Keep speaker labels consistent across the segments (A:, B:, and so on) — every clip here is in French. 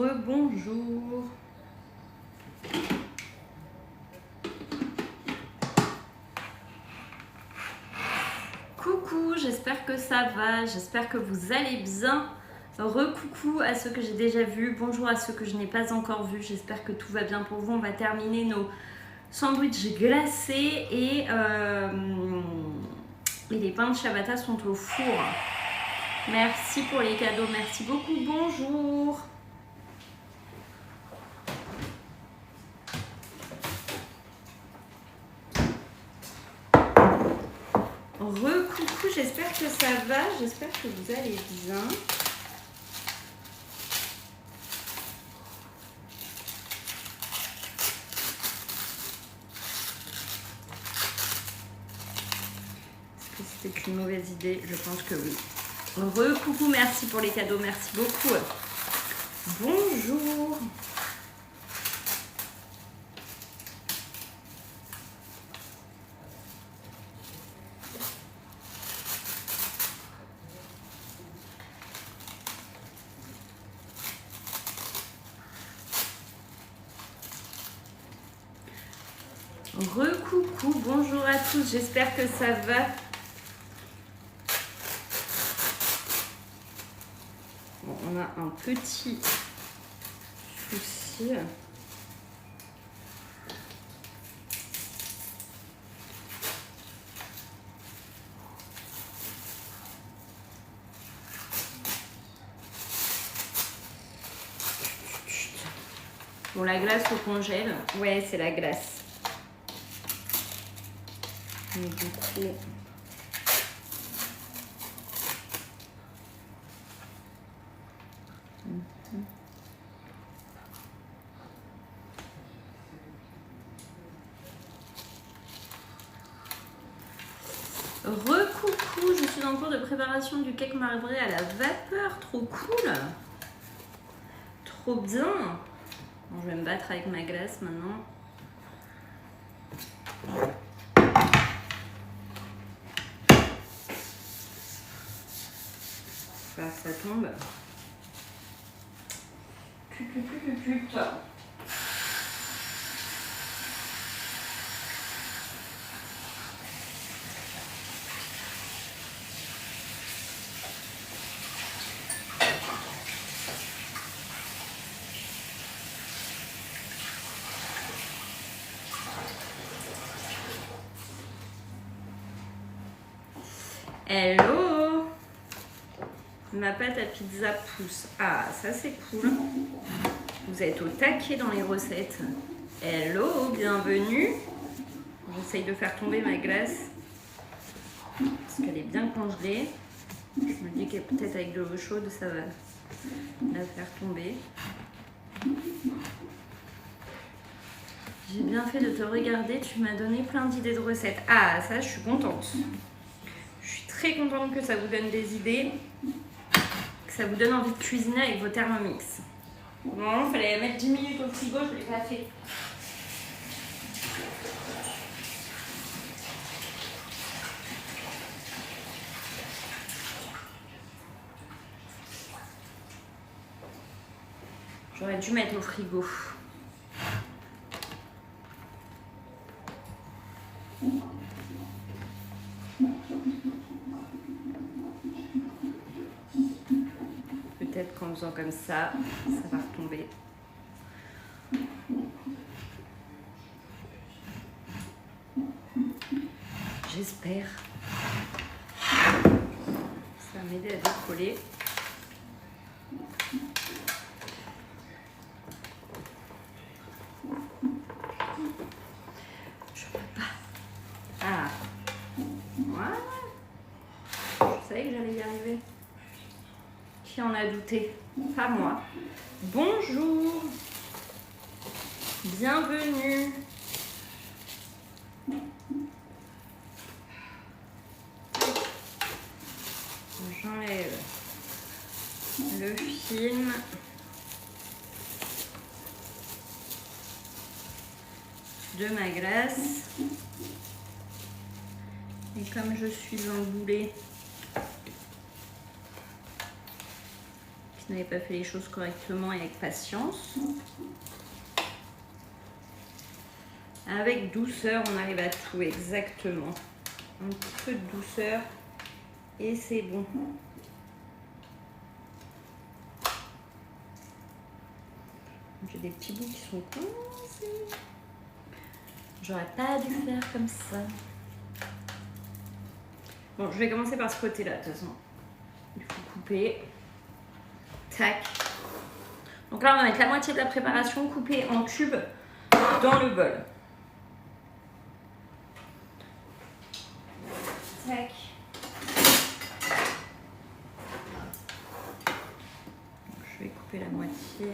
A: Rebonjour. Coucou, j'espère que ça va, j'espère que vous allez bien. Recoucou à ceux que j'ai déjà vus, bonjour à ceux que je n'ai pas encore vus, j'espère que tout va bien pour vous. On va terminer nos sandwichs glacés et les pains de ciabatta sont au four. Merci pour les cadeaux, merci beaucoup, bonjour. Recoucou, j'espère que ça va, j'espère que vous allez bien. Est-ce que c'était une mauvaise idée? Je pense que oui. Recoucou, merci pour les cadeaux, merci beaucoup. Bonjour. Recoucou, bonjour à tous, j'espère que ça va. Bon, on a un petit souci. Bon, la glace au congèle. Ouais, c'est la glace. Mais du coup... Recoucou, je suis en cours de préparation du cake marbré à la vapeur. Trop cool. Trop bien. Bon, je vais me battre avec ma glace maintenant. Ça tombe. Hello! Ma pâte à pizza pousse. Ah, ça c'est cool. Vous êtes au taquet dans les recettes. Hello, bienvenue. J'essaye de faire tomber ma glace parce qu'elle est bien congelée. Je me dis que peut-être avec de l'eau chaude, ça va la faire tomber. J'ai bien fait de te regarder, tu m'as donné plein d'idées de recettes. Ah, ça, je suis contente. Je suis très contente que ça vous donne des idées, que ça vous donne envie de cuisiner avec vos Thermomix. Bon, il fallait mettre 10 minutes au frigo, je ne l'ai pas fait. J'aurais dû mettre au frigo. Peut-être qu'en faisant comme ça va retomber. J'espère. Ça va m'aider à décoller. Je peux pas. Ah. Voilà. Je savais que j'allais y arriver. Qui en a douté? Pas moi. Bonjour. Bienvenue. J'enlève le film. De ma glace. Et comme je suis un boulet vous n'avez pas fait les choses correctement et avec patience. Avec douceur, on arrive à tout, exactement. Un petit peu de douceur et c'est bon. J'ai des petits bouts qui sont coincés. J'aurais pas dû faire comme ça. Bon, je vais commencer par ce côté-là, de toute façon. Il faut couper. Tac. Donc là, on va mettre la moitié de la préparation coupée en cubes dans le bol. Tac. Donc, je vais couper la moitié.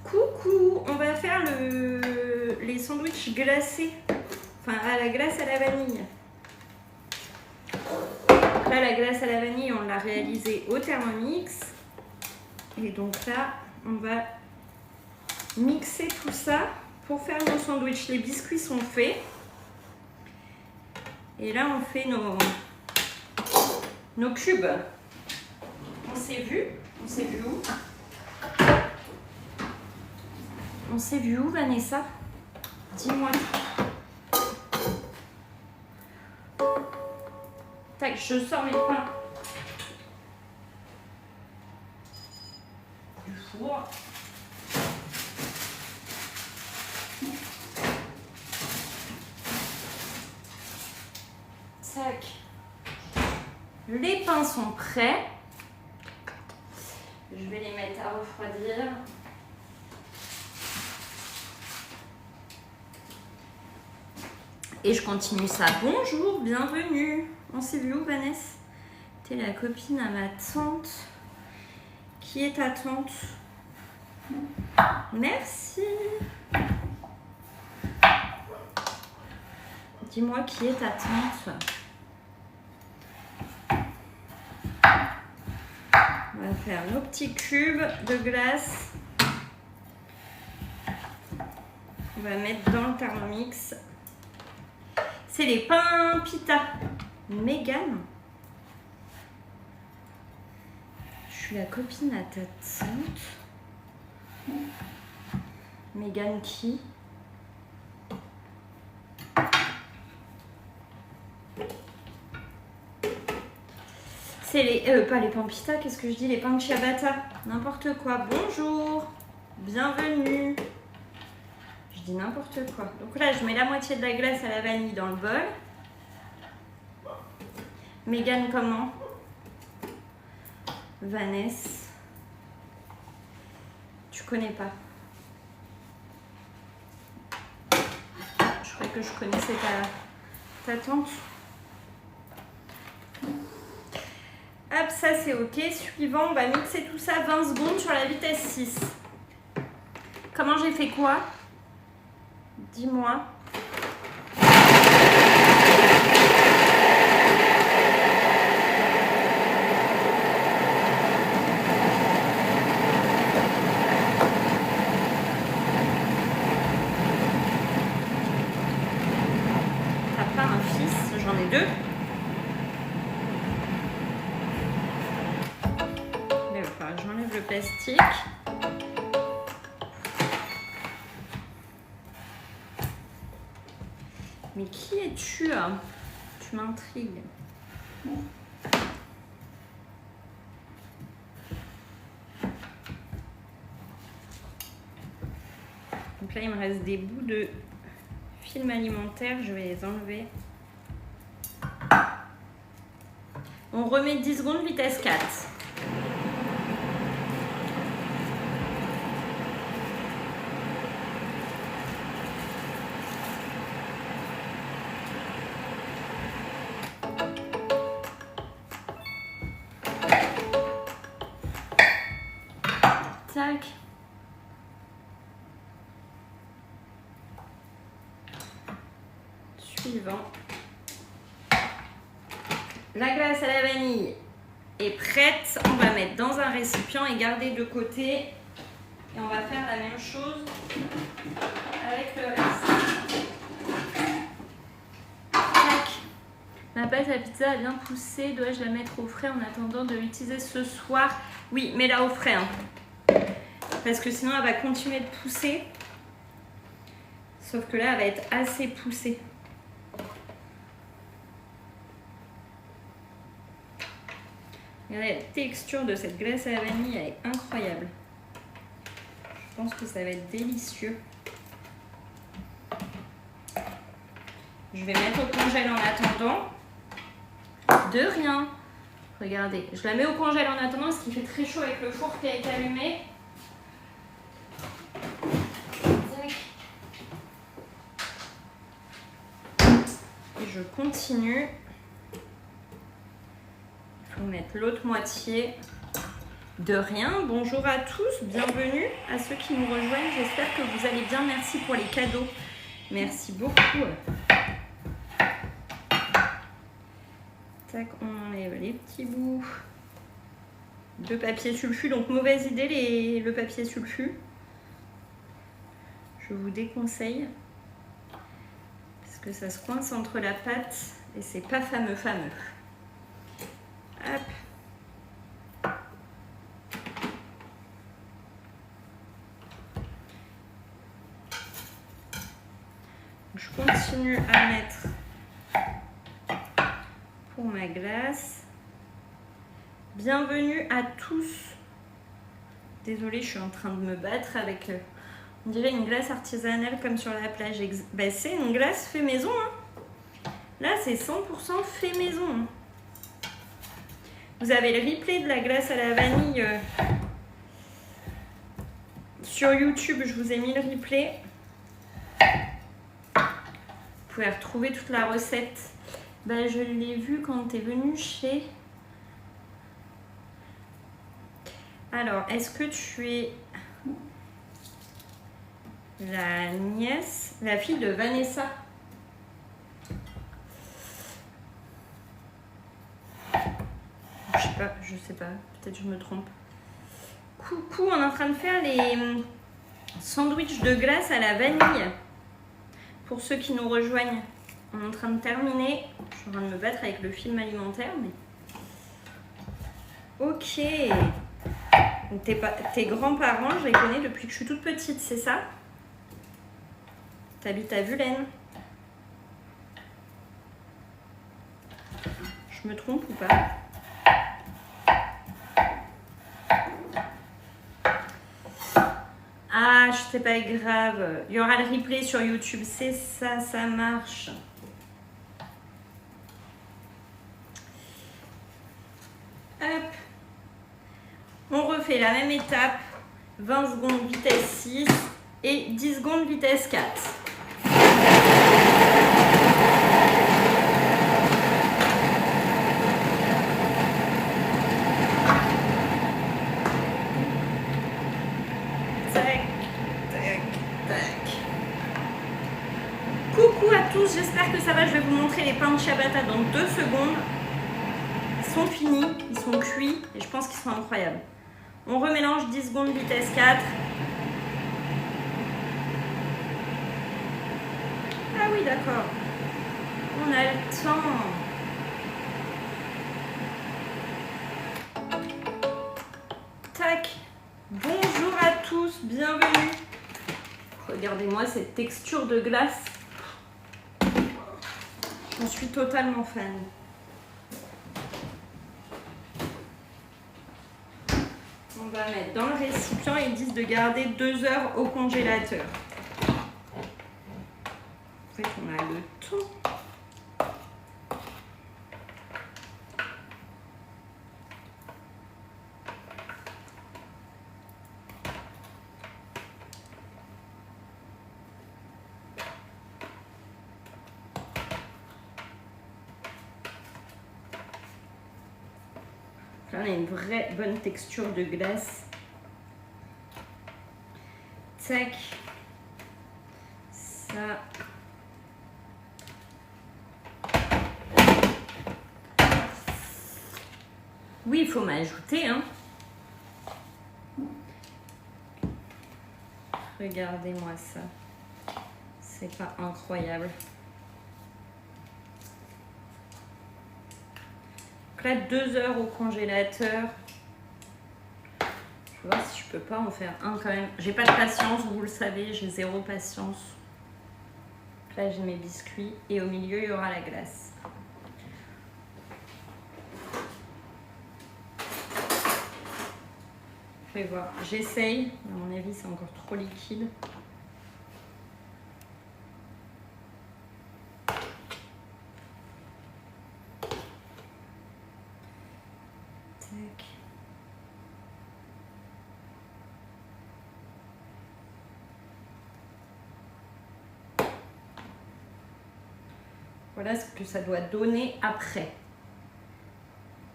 A: Coucou, on va faire les sandwichs glacés, enfin à la glace à la vanille. Là, la glace à la vanille, on l'a réalisée au Thermomix. Et donc là, on va mixer tout ça pour faire nos sandwichs. Les biscuits sont faits. Et là, on fait nos cubes. On s'est vu où? On s'est vu où, Vanessa? Dis-moi. Tac, je sors mes pains du four. Tac. Les pains sont prêts. Je vais les mettre à refroidir. Et je continue ça. Bonjour, bienvenue. On s'est vu où, Vanessa? T'es la copine à ma tante. Qui est ta tante? Merci. Dis-moi qui est ta tante. On va faire nos petits cubes de glace. On va mettre dans le Thermomix. C'est les pains pita. Mégane. Je suis la copine à ta tante. Mégane qui? C'est les... pas les pains pita, qu'est-ce que je dis? Les pains de ciabatta. N'importe quoi. Bonjour. Bienvenue. Je dis n'importe quoi. Donc là, je mets la moitié de la glace à la vanille dans le bol. Mégane comment? Vanessa. Tu connais pas. Je croyais que je connaissais ta tante. Hop, ça c'est ok. Suivant, on va mixer tout ça 20 secondes sur la vitesse 6. Comment j'ai fait quoi? Dis-moi. T'as pas un fils? J'en ai deux. Il va falloir que j'enlève le plastique. Mais qui es-tu? Tu m'intrigues. Donc là, il me reste des bouts de film alimentaire. Je vais les enlever. On remet 10 secondes, vitesse 4. Tac. Suivant. La glace à la vanille est prête. On va mettre dans un récipient et garder de côté. Et on va faire la même chose avec le reste. Tac. Ma Ma pâte à pizza a bien poussé. Dois-je la mettre au frais en attendant de l'utiliser ce soir? Oui, mets-la au frais. Hein. Parce que sinon, elle va continuer de pousser. Sauf que là, elle va être assez poussée. Regardez, la texture de cette glace à la vanille, elle est incroyable. Je pense que ça va être délicieux. Je vais mettre au congèle en attendant. De rien. Regardez, je la mets au congèle en attendant parce qu'il fait très chaud avec le four qui a été allumé. Et je continue. Il faut mettre l'autre moitié. De rien. Bonjour à tous. Bienvenue à ceux qui nous rejoignent. J'espère que vous allez bien. Merci pour les cadeaux. Merci beaucoup. Tac, on enlève les petits bouts de papier sulfu. Donc, mauvaise idée, le papier sulfu. Je vous déconseille. Parce que ça se coince entre la pâte et c'est pas fameux. Hop. Je continue à mettre pour ma glace. Bienvenue à tous. Désolée, je suis en train de me battre avec, on dirait une glace artisanale comme sur la plage. Ben, c'est une glace fait maison. Hein. Là, c'est 100% fait maison. Hein. Vous avez le replay de la glace à la vanille sur YouTube. Je vous ai mis le replay. Vous pouvez retrouver toute la recette. Ben, je l'ai vu quand tu es venu chez... Alors, est-ce que tu es la nièce, la fille de Vanessa? Je sais pas, peut-être je me trompe. Coucou, on est en train de faire les sandwichs de glace à la vanille. Pour ceux qui nous rejoignent, on est en train de terminer. Je suis en train de me battre avec le film alimentaire, mais... Ok. Donc tes grands-parents, je les connais depuis que je suis toute petite, c'est ça? T'habites à Vulaine? Je me trompe ou pas? Ah, c'est pas grave. Il y aura le replay sur YouTube. C'est ça, ça marche. Hop. On refait la même étape. 20 secondes vitesse 6 et 10 secondes vitesse 4. Coucou à tous, j'espère que ça va. Je vais vous montrer les pains de ciabatta dans 2 secondes. Ils sont finis, ils sont cuits et je pense qu'ils sont incroyables. On remélange 10 secondes vitesse 4. Ah oui, d'accord. On a le temps. Tac. Bonjour à tous, bienvenue. Regardez-moi cette texture de glace. J'en suis totalement fan. On va mettre dans le récipient. Ils disent de garder 2 heures au congélateur. En fait, on a le temps. Là, on a une vraie bonne texture de glace. Tac. Ça. Oui, il faut m'ajouter, hein. Regardez-moi ça. C'est pas incroyable. là, 2 heures au congélateur. Je vais voir si je peux pas en faire un quand même. J'ai pas de patience, vous le savez, j'ai zéro patience. Là, j'ai mes biscuits et au milieu, il y aura la glace. Je vais voir. J'essaye. À mon avis, c'est encore trop liquide. Tac. Voilà ce que ça doit donner après.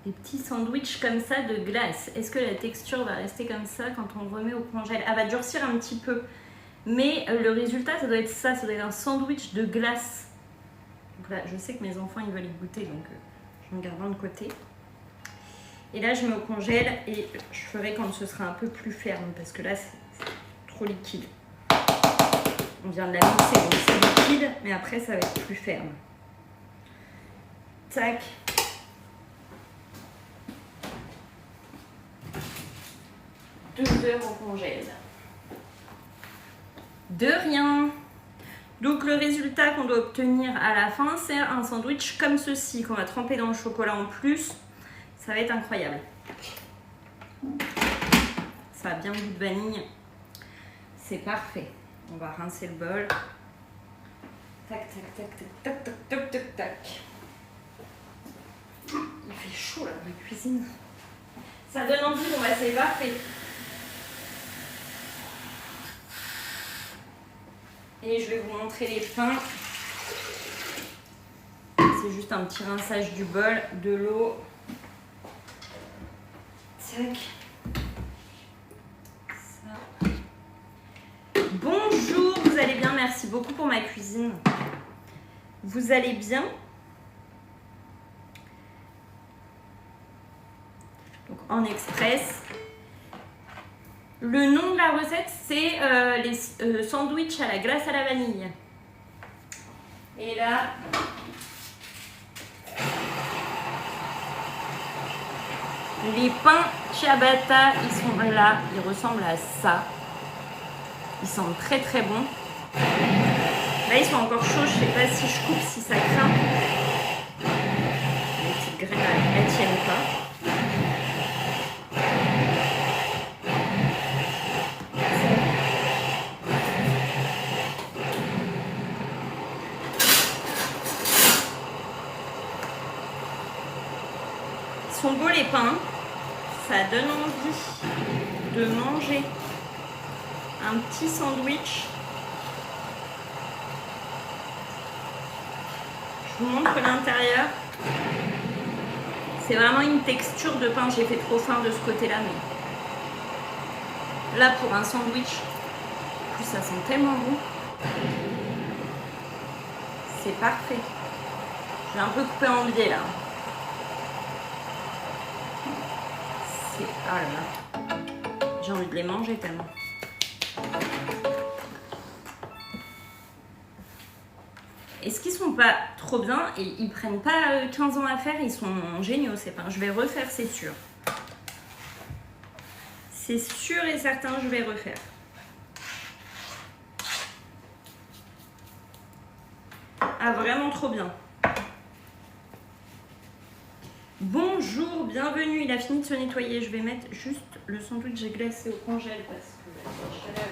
A: Des petits sandwichs comme ça de glace. Est-ce que la texture va rester comme ça quand on le remet au congèle? Elle va durcir un petit peu. Mais le résultat, ça doit être ça. Ça doit être un sandwich de glace. Donc là, je sais que mes enfants, ils veulent y goûter. Donc, je me garde un de côté. Et là, je mets au congèle. Et je ferai quand ce sera un peu plus ferme. Parce que là, c'est trop liquide. On vient de la mixer. Donc, c'est liquide. Mais après, ça va être plus ferme. Tac. Deux heures au congèle. De rien. Donc le résultat qu'on doit obtenir à la fin, c'est un sandwich comme ceci, qu'on va tremper dans le chocolat en plus. Ça va être incroyable. Ça a bien le goût de vanille. C'est parfait. On va rincer le bol. Tac, tac, tac, tac, tac, tac, tac, tac, tac. Il fait chaud là dans la cuisine. Ça donne envie, bon bah c'est parfait. Et je vais vous montrer les pains. C'est juste un petit rinçage du bol, de l'eau. Tac. Ça. Bonjour, vous allez bien? Merci beaucoup pour ma cuisine. Vous allez bien? Donc en express. Le nom de la recette, c'est les sandwichs à la glace à la vanille. Et là, les pains ciabatta, ils sont là. Ils ressemblent à ça. Ils sentent très très bons. Là, ils sont encore chauds. Je ne sais pas si je coupe, si ça craint. Les petites graines, elles ne tiennent pas. Ils sont beaux les pains, ça donne envie de manger un petit sandwich. Je vous montre l'intérieur. C'est vraiment une texture de pain. J'ai fait trop fin de ce côté-là, mais là pour un sandwich, en plus ça sent tellement bon. C'est parfait. Je vais un peu couper en biais là. Ah là là, j'ai envie de les manger tellement. Est-ce qu'ils sont pas trop bien et ils prennent pas 15 ans à faire, ils sont géniaux ces pains. Je vais refaire, c'est sûr. C'est sûr et certain, je vais refaire. Ah, vraiment trop bien. Bonjour, bienvenue. Il a fini de se nettoyer. Je vais mettre juste le sandwich glacé au congèle parce que la chaleur,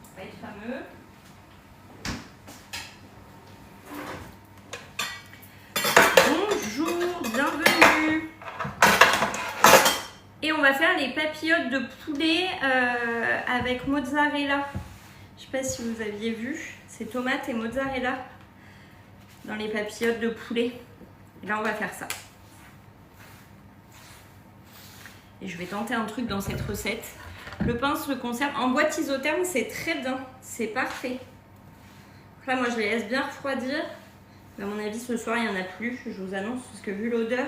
A: ça va être fameux. Bonjour, bienvenue. Et on va faire les papillotes de poulet avec mozzarella. Je ne sais pas si vous aviez vu, c'est tomates et mozzarella dans les papillotes de poulet. Et là, on va faire ça. Et je vais tenter un truc dans cette recette. Le pain se conserve en boîte isotherme, c'est très bien. C'est parfait. Donc là, moi, je les laisse bien refroidir. Mais à mon avis, ce soir, il n'y en a plus. Je vous annonce, parce que vu l'odeur,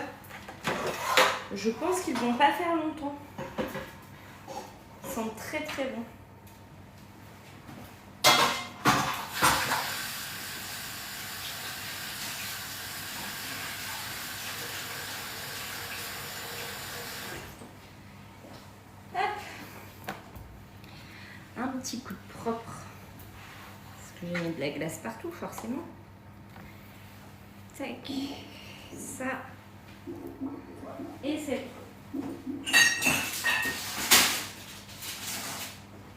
A: je pense qu'ils ne vont pas faire longtemps. Ils sont très, très bons. petit coup de propre. Parce que j'ai mis de la glace partout, forcément. Tac. Ça. Et c'est bon.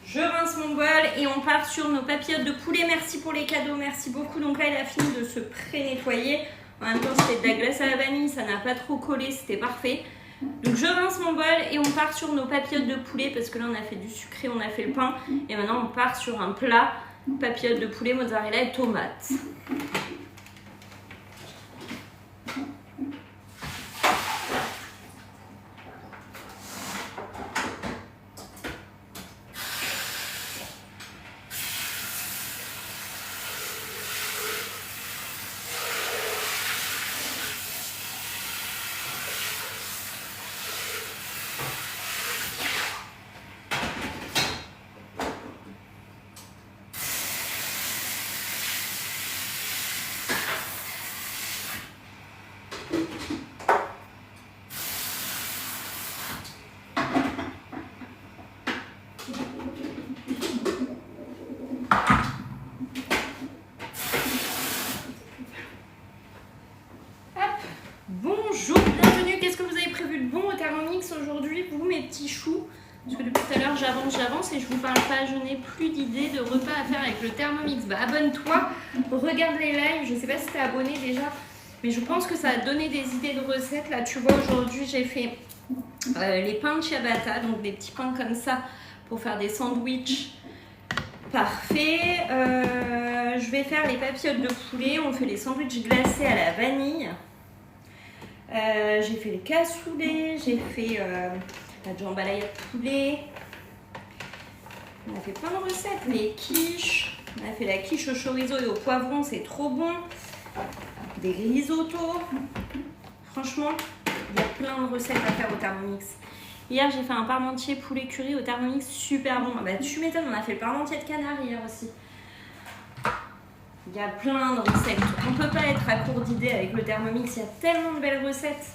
A: Je rince mon bol et on part sur nos papillotes de poulet. Merci pour les cadeaux, merci beaucoup. Donc là, il a fini de se pré-nettoyer. En même temps, c'était de la glace à la vanille, ça n'a pas trop collé, c'était parfait. Donc je rince mon bol et on part sur nos papillotes de poulet parce que là, on a fait du sucré, on a fait le pain. Et maintenant, on part sur un plat papillotes de poulet, mozzarella et tomates. Bonjour, bienvenue. Qu'est-ce que vous avez prévu de bon au Thermomix aujourd'hui, vous mes petits choux? Parce que depuis tout à l'heure j'avance et je vous parle pas, je n'ai plus d'idée de repas à faire avec le Thermomix. Bah abonne-toi, regarde les lives, je sais pas si t'es abonné déjà, mais je pense que ça a donné des idées de recettes. Là tu vois, aujourd'hui j'ai fait les pains de ciabatta, donc des petits pains comme ça pour faire des sandwichs. Parfait. Je vais faire les papillotes de poulet, on fait les sandwichs glacés à la vanille. J'ai fait les cassoulets, j'ai fait la jambalaya de poulet. On a fait plein de recettes, les quiches. On a fait la quiche au chorizo et au poivron, c'est trop bon. Des risottos. Franchement, il y a plein de recettes à faire au Thermomix. Hier, j'ai fait un parmentier poulet curry au Thermomix, super bon. Bah, tu m'étonnes, on a fait le parmentier de canard hier aussi. Il y a plein de recettes. On ne peut pas être à court d'idées avec le Thermomix. Il y a tellement de belles recettes.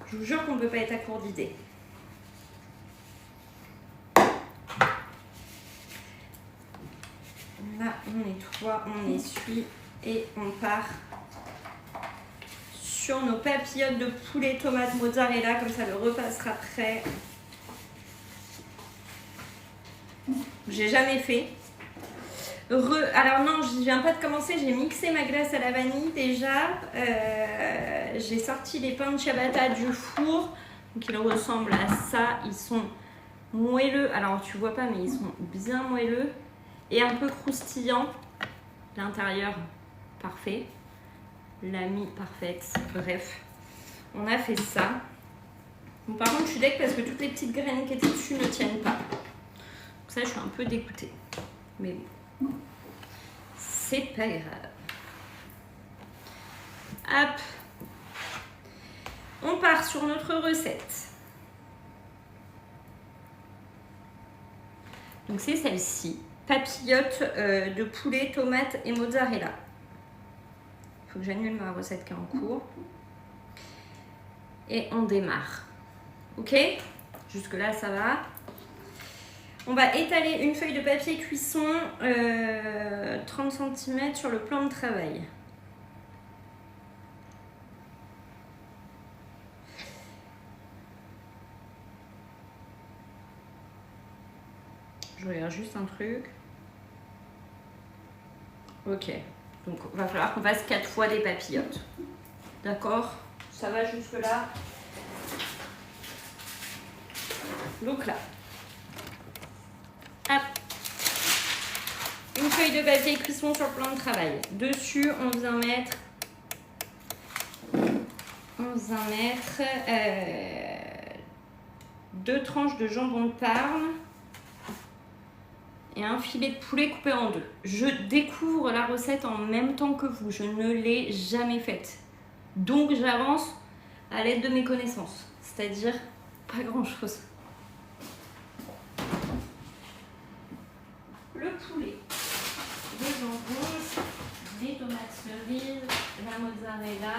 A: Je vous jure qu'on ne peut pas être à court d'idées. Là, on nettoie, on essuie et on part sur nos papillotes de poulet, tomate, mozzarella. Comme ça, le repas sera prêt. J'ai jamais fait. Alors non, je viens pas de commencer, j'ai mixé ma glace à la vanille déjà. J'ai sorti les pains de ciabatta du four. Donc ils ressemblent à ça, ils sont moelleux. Alors tu vois pas mais ils sont bien moelleux et un peu croustillants. L'intérieur parfait, la mie parfaite, bref. On a fait ça. Bon, par contre je suis deg parce que toutes les petites graines qui étaient dessus ne tiennent pas. Donc ça je suis un peu dégoûtée. Mais bon. C'est pas grave. Hop. On part sur notre recette. Donc c'est celle-ci. Papillotes de poulet, tomates et mozzarella. Il faut que j'annule ma recette qui est en cours. Et on démarre. Ok? Jusque là ça va. On va étaler une feuille de papier cuisson 30 cm sur le plan de travail. Je regarde juste un truc. Ok. Donc, il va falloir qu'on fasse 4 fois des papillotes. D'accord? Ça va jusque là? Donc là. Hop. Une feuille de papier cuisson sur le plan de travail. Dessus, on vient mettre 2 tranches de jambon de Parme et un filet de poulet coupé en 2. Je découvre la recette en même temps que vous. Je ne l'ai jamais faite. Donc, j'avance à l'aide de mes connaissances. C'est-à-dire pas grand-chose. Le poulet, le jambon, les tomates cerises, la mozzarella.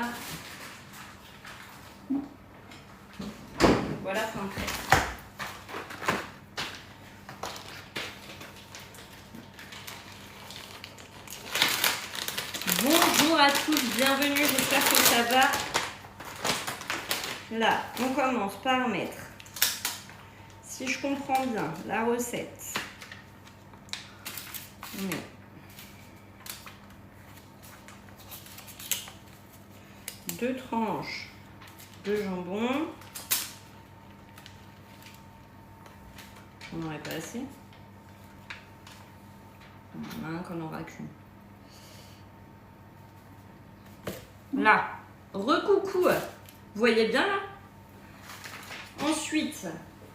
A: Voilà, fin prêt. Bonjour à tous, bienvenue, j'espère que ça va. Là, on commence par mettre, si je comprends bien, la recette. On met 2 tranches de jambon. On n'aurait pas assez. On en a un qu'on n'aura qu'une. Là, recoucou, vous voyez bien là? Ensuite,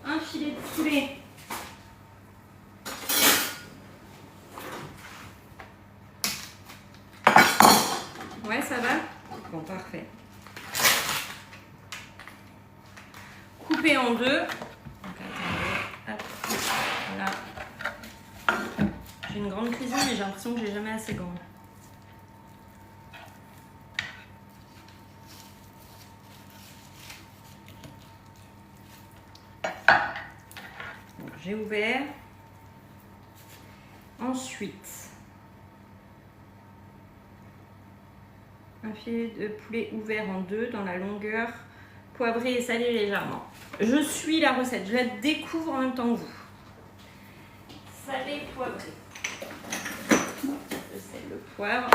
A: un filet de poulet. Ouais, ça va? Bon, parfait. Coupé en deux. Donc, attendez, hop, là. J'ai une grande cuisine, mais j'ai l'impression que j'ai jamais assez grande. J'ai ouvert. Ensuite, un filet de poulet ouvert en deux dans la longueur, poivré et salé légèrement. Je suis la recette, je la découvre en même temps que vous. Salé, poivré. Le sel, le poivre.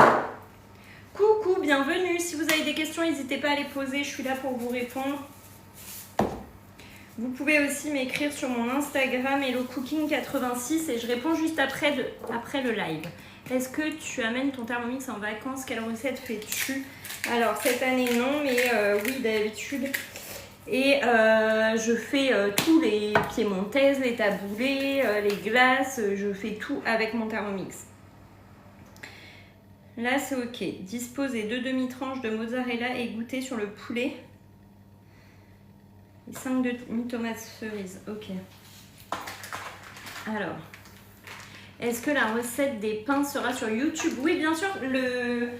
A: Coucou, bienvenue. Si vous avez des questions, n'hésitez pas à les poser, je suis là pour vous répondre. Vous pouvez aussi m'écrire sur mon Instagram HelloCooking86 et je réponds juste après le live. Est-ce que tu amènes ton Thermomix en vacances? Quelle recette fais-tu? Alors cette année non, mais oui d'habitude. Et je fais tous les piémontaises, les taboulés, les glaces, je fais tout avec mon Thermomix. Là c'est ok. Disposez 2 demi-tranches de mozzarella égouttées sur le poulet. 5 demi-tomates cerises, ok. Alors, est-ce que la recette des pains sera sur YouTube? Oui, bien sûr, le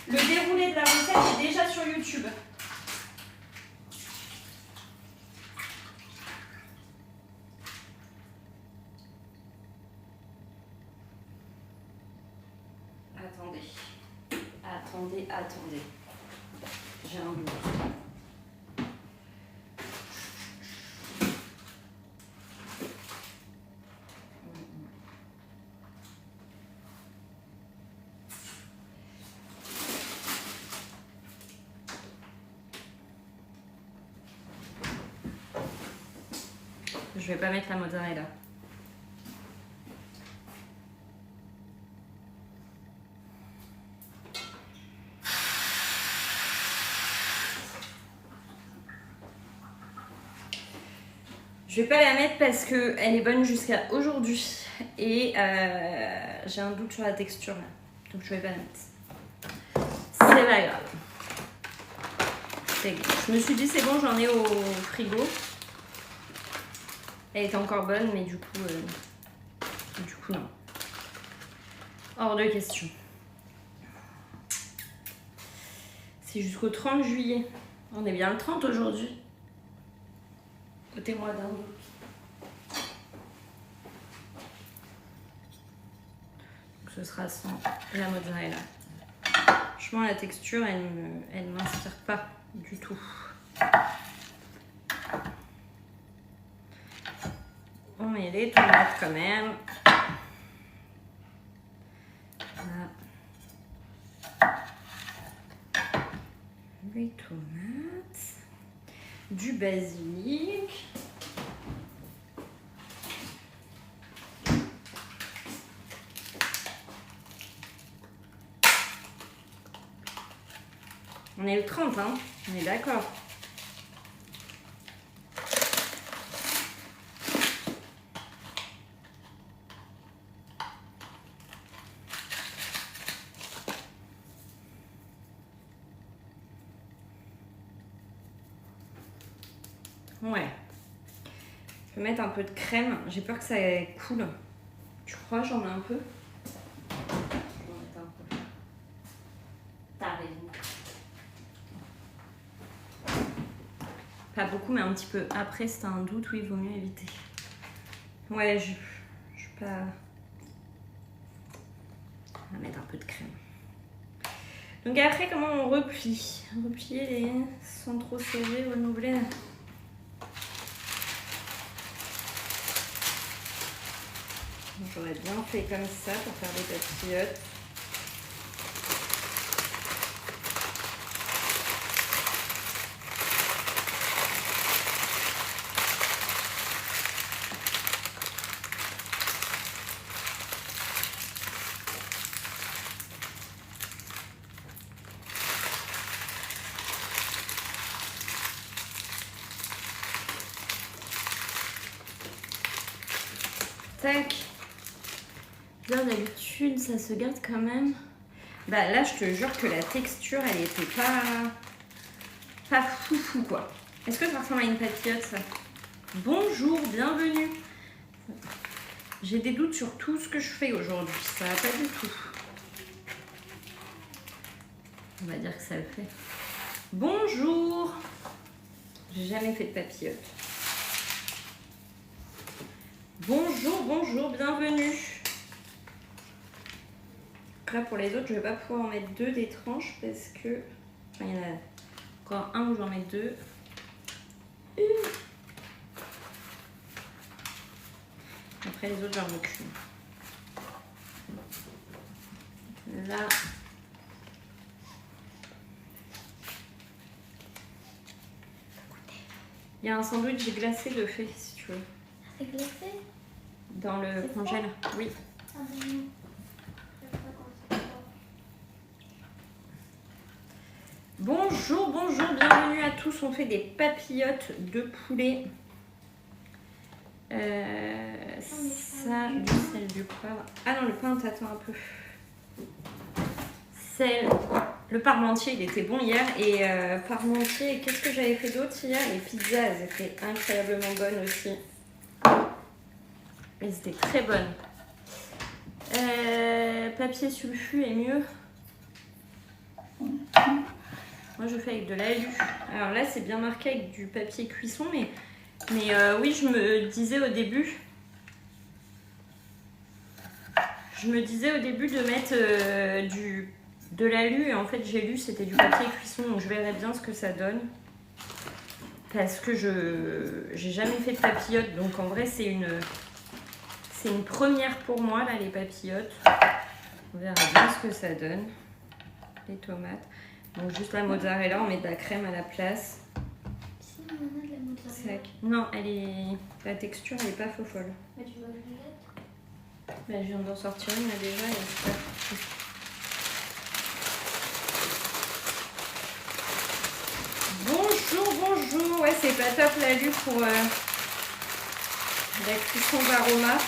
A: déroulé de la recette est déjà sur YouTube. Attendez. J'ai un doute. Je vais pas mettre la mozzarella. Je vais pas la mettre parce qu'elle est bonne jusqu'à aujourd'hui et j'ai un doute sur la texture là, donc je vais pas la mettre. C'est pas grave. Je me suis dit c'est bon, j'en ai au frigo. Elle était encore bonne, mais du coup non. Hors de question. C'est jusqu'au 30 juillet. On est bien le 30 aujourd'hui. Côté-moi d'un doute. Donc ce sera sans la mozzarella. Franchement, la texture, elle ne m'inspire pas du tout. On met les tomates quand même. Voilà. Les tomates. Du basilic. On est le 30, hein? On est d'accord. Ouais. Je vais mettre un peu de crème. J'ai peur que ça coule. Tu crois? J'en mets un peu. Je vais en mettre un peu. T'as raison. Pas beaucoup, mais un petit peu. Après, c'est un doute, oui, il vaut mieux éviter. Ouais, je suis pas... On va mettre un peu de crème. Donc après, comment on replie? Replier les sans trop serrer, renouveler. J'aurais bien fait comme ça pour faire des papillotes. Tac. Bien d'habitude, ça se garde quand même. Bah là, je te jure que la texture, elle était pas foufou quoi. Est-ce que ça ressemble à une papillote ça? Bonjour, bienvenue. J'ai des doutes sur tout ce que je fais aujourd'hui. Ça va pas du tout. On va dire que ça le fait. Bonjour. J'ai jamais fait de papillote. Bonjour, bonjour, bienvenue. Là pour les autres, je vais pas pouvoir en mettre deux des tranches parce que... Enfin, il y en a encore un où j'en mets deux. Après les autres, j'en mets qu'une. Là. Il y a un sandwich glacé de fait, si tu veux.
B: C'est glacé?
A: Dans le congèle, oui.
B: Ah ben non.
A: Bonjour, bonjour, bienvenue à tous. On fait des papillotes de poulet. Ça, du sel, du poivre. Ah non, le pain, t'attends un peu. Sel. Le parmentier, il était bon hier. Et parmentier, qu'est-ce que j'avais fait d'autre hier? Les pizzas, elles étaient incroyablement bonnes aussi. Elles étaient très bonnes. Papier sulfu est mieux. Moi, je fais avec de l'alu. Alors là, c'est bien marqué avec du papier cuisson, mais oui, je me disais au début... de mettre de l'alu et en fait j'ai lu c'était du papier cuisson, donc je verrai bien ce que ça donne parce que j'ai jamais fait de papillotes, donc en vrai c'est une première pour moi là, les papillotes. On verra bien ce que ça donne. Les tomates, donc juste la mozzarella, on met de la crème à la place.
B: Si, on a de la mozzarella.
A: Non, la texture elle est pas faux folle.
B: Mais tu vas le mettre?
A: Bah, je viens d'en sortir une là déjà et c'est pas fou. Bonjour, bonjour. Ouais, c'est pas top l'alu pour la cuisson d'aroma.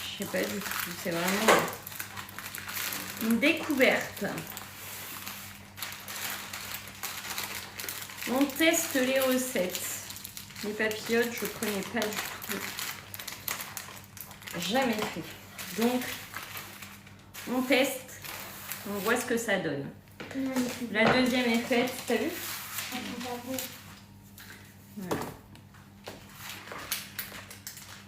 A: Je sais pas du tout, c'est vraiment une découverte. On teste les recettes. Les papillotes, je connais pas du tout. Jamais fait. Donc, on teste. On voit ce que ça donne. La deuxième est faite, t'as vu? Voilà.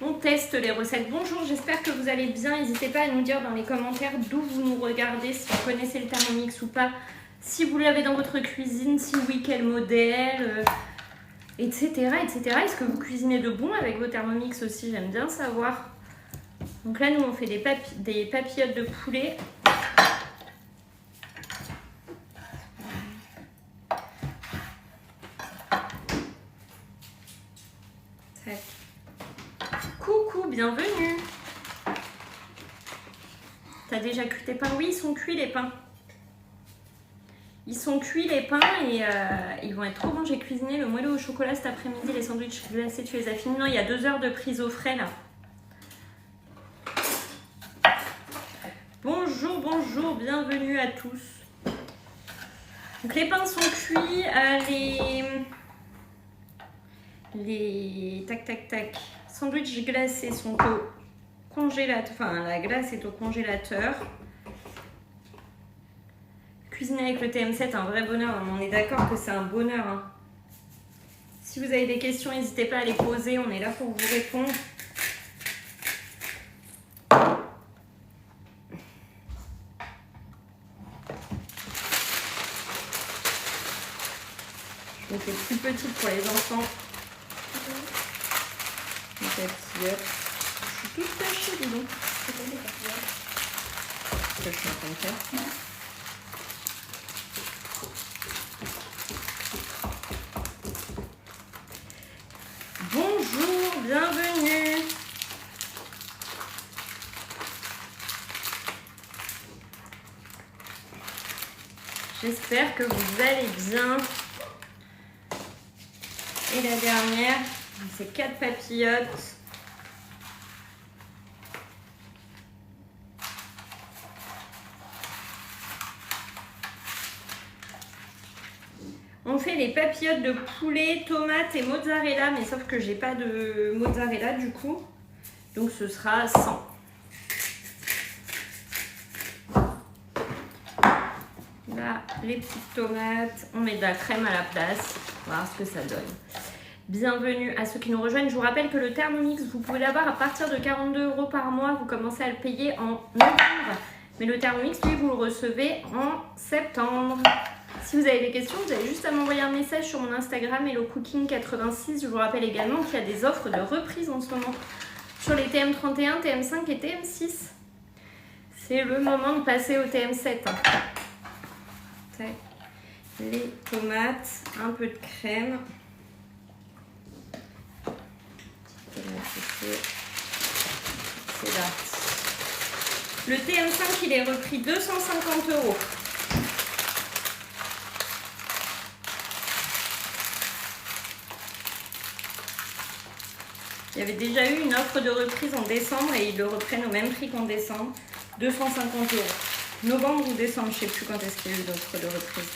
A: On teste les recettes. Bonjour, j'espère que vous allez bien. N'hésitez pas à nous dire dans les commentaires d'où vous nous regardez, si vous connaissez le Thermomix ou pas, si vous l'avez dans votre cuisine, si oui, quel modèle, etc. etc. Est-ce que vous cuisinez de bon avec vos Thermomix aussi? J'aime bien savoir. Donc là, nous, on fait des papillotes de poulet. Tac. Coucou, bienvenue. T'as déjà cuit tes pains? Oui, ils sont cuits les pains. Ils sont cuits les pains et ils vont être trop bons. J'ai cuisiné le moelleux au chocolat cet après-midi. Les sandwichs glacés, tu les as finis? Non, il y a 2 heures de prise au frais là. Bonjour, bonjour, bienvenue à tous. Donc les pains sont cuits, les tac tac tac sandwichs glacés sont au congélateur, enfin la glace est au congélateur. Cuisiner avec le TM7, un vrai bonheur, on est d'accord que c'est un bonheur. Hein. Si vous avez des questions, n'hésitez pas à les poser, on est là pour vous répondre. fait plus petite pour les enfants. Les papillotes. Je suis toute tachée, dis donc.
B: C'est quoi les papillotes?
A: Ce que je suis en train de faire. Bonjour, bienvenue. J'espère que vous allez bien. Et la dernière, c'est 4 papillotes. On fait les papillotes de poulet, tomates et mozzarella, mais sauf que j'ai pas de mozzarella du coup. Donc ce sera 100. Là, les petites tomates, on met de la crème à la place. On va voir ce que ça donne. Bienvenue à ceux qui nous rejoignent. Je vous rappelle que le Thermomix, vous pouvez l'avoir à partir de 42 € par mois. Vous commencez à le payer en novembre. Mais le Thermomix, lui, vous le recevez en septembre. Si vous avez des questions, vous avez juste à m'envoyer un message sur mon Instagram HelloCooking86. Je vous rappelle également qu'il y a des offres de reprise en ce moment sur les TM31, TM5 et TM6. C'est le moment de passer au TM7. Les tomates, un peu de crème. C'est là. Le TM5, il est repris 250 €. Il y avait déjà eu une offre de reprise en décembre et ils le reprennent au même prix qu'en décembre, 250 €. Novembre ou décembre, je ne sais plus quand est-ce qu'il y a eu l'offre de reprise.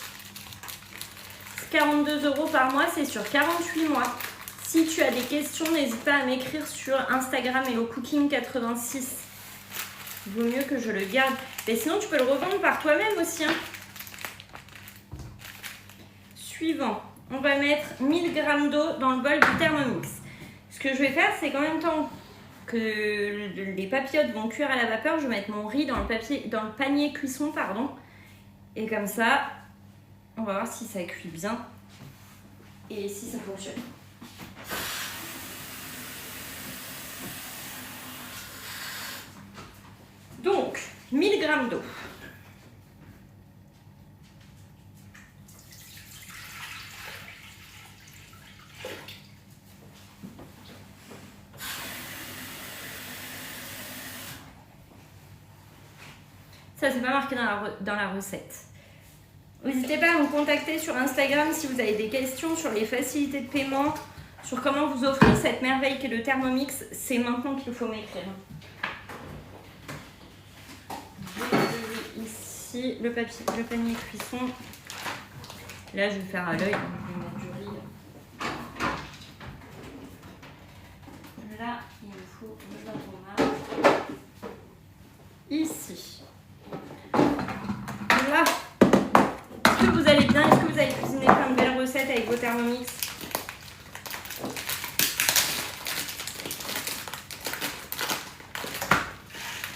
A: 42 € par mois, c'est sur 48 mois. Si tu as des questions, n'hésite pas à m'écrire sur Instagram HelloCooking86. Vaut mieux que je le garde. Mais sinon, tu peux le revendre par toi-même aussi. Hein. Suivant, on va mettre 1000 g d'eau dans le bol du Thermomix. Ce que je vais faire, c'est qu'en même temps que les papillotes vont cuire à la vapeur, je vais mettre mon riz dans le panier cuisson, pardon. Et comme ça, on va voir si ça cuit bien et si ça fonctionne. Donc, 1000 g d'eau. Ça, c'est pas marqué dans la recette. N'hésitez pas à me contacter sur Instagram si vous avez des questions sur les facilités de paiement, sur comment vous offrir cette merveille qu'est le Thermomix. C'est maintenant qu'il faut m'écrire. Ici, le panier cuisson. Là, je vais faire à l'œil. Je vais mettre du riz. Là, il me faut de la tomate. Ici. Là. Est-ce que vous allez bien? Est-ce que vous avez cuisiné plein de belles recettes avec vos Thermomix?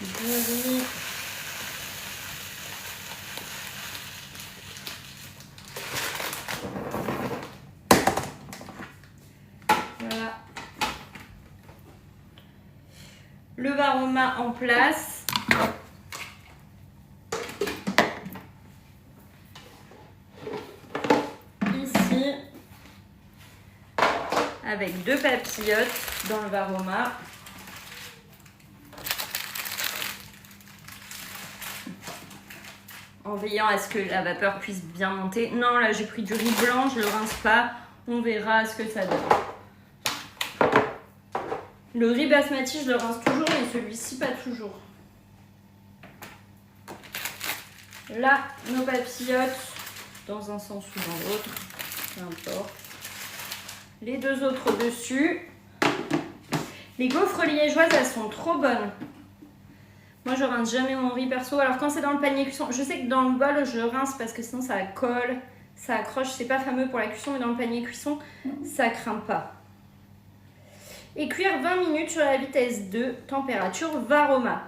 A: Bienvenue. Voilà. Le Varoma en place. Avec 2 papillotes dans le Varoma. En veillant à ce que la vapeur puisse bien monter. Non, là j'ai pris du riz blanc, je le rince pas. On verra ce que ça donne. Le riz basmati, je le rince toujours, mais celui-ci pas toujours. Là, nos papillotes, dans un sens ou dans l'autre, peu importe. Les 2 autres dessus. Les gaufres liégeoises, elles sont trop bonnes. Moi, je rince jamais mon riz perso. Alors, quand c'est dans le panier cuisson, je sais que dans le bol, je rince parce que sinon, ça colle, ça accroche. C'est pas fameux pour la cuisson, mais dans le panier cuisson, ça craint pas. Et cuire 20 minutes sur la vitesse 2, température Varoma.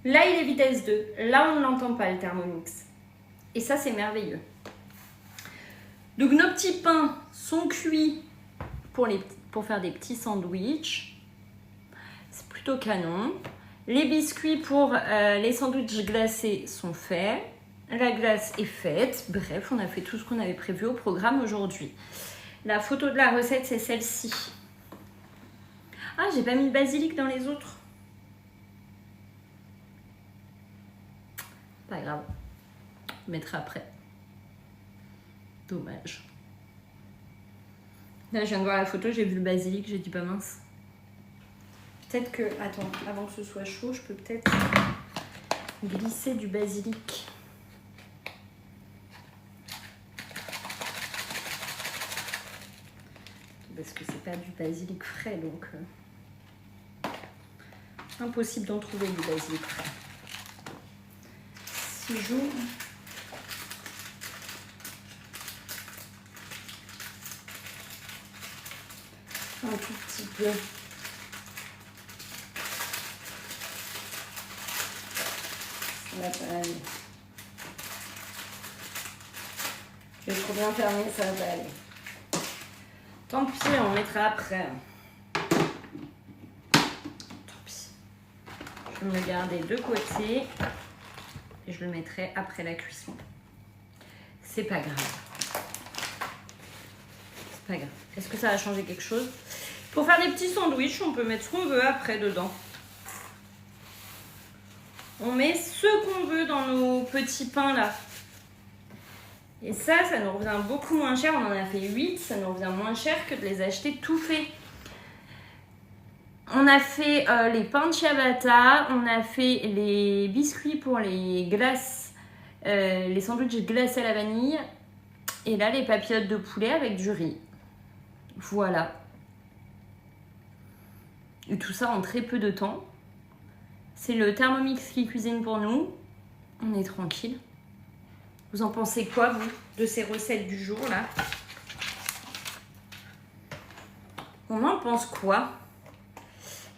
A: Là, il est vitesse 2. Là, on ne l'entend pas, le Thermomix. Et ça, c'est merveilleux. Donc, nos petits pains sont cuits pour faire des petits sandwichs. C'est plutôt canon. Les biscuits pour les sandwichs glacés sont faits. La glace est faite. Bref, on a fait tout ce qu'on avait prévu au programme aujourd'hui. La photo de la recette, c'est celle-ci. Ah, j'ai pas mis le basilic dans les autres. Pas grave. Je mettrai après. Dommage. Là, je viens de voir la photo, j'ai vu le basilic, j'ai dit pas mince. Peut-être que... Attends, avant que ce soit chaud, je peux peut-être glisser du basilic. Parce que c'est pas du basilic frais, donc... impossible d'en trouver du basilic frais. Si j'ouvre... un tout petit peu. Ça va pas aller. Je vais trop bien fermer, ça va pas aller. Tant pis, on mettra après. Tant pis. Je vais me le garder de côté et je le mettrai après la cuisson. C'est pas grave. C'est pas grave. Est-ce que ça va changer quelque chose? Pour faire des petits sandwichs, on peut mettre ce qu'on veut après dedans. On met ce qu'on veut dans nos petits pains là. Et ça nous revient beaucoup moins cher. On en a fait 8, ça nous revient moins cher que de les acheter tout faits. On a fait les pains de ciabatta, on a fait les biscuits pour les glaces, les sandwichs glacés à la vanille. Et là, les papillotes de poulet avec du riz. Voilà. Et tout ça en très peu de temps. C'est le Thermomix qui cuisine pour nous. On est tranquille. Vous en pensez quoi, vous, de ces recettes du jour, là? On en pense quoi?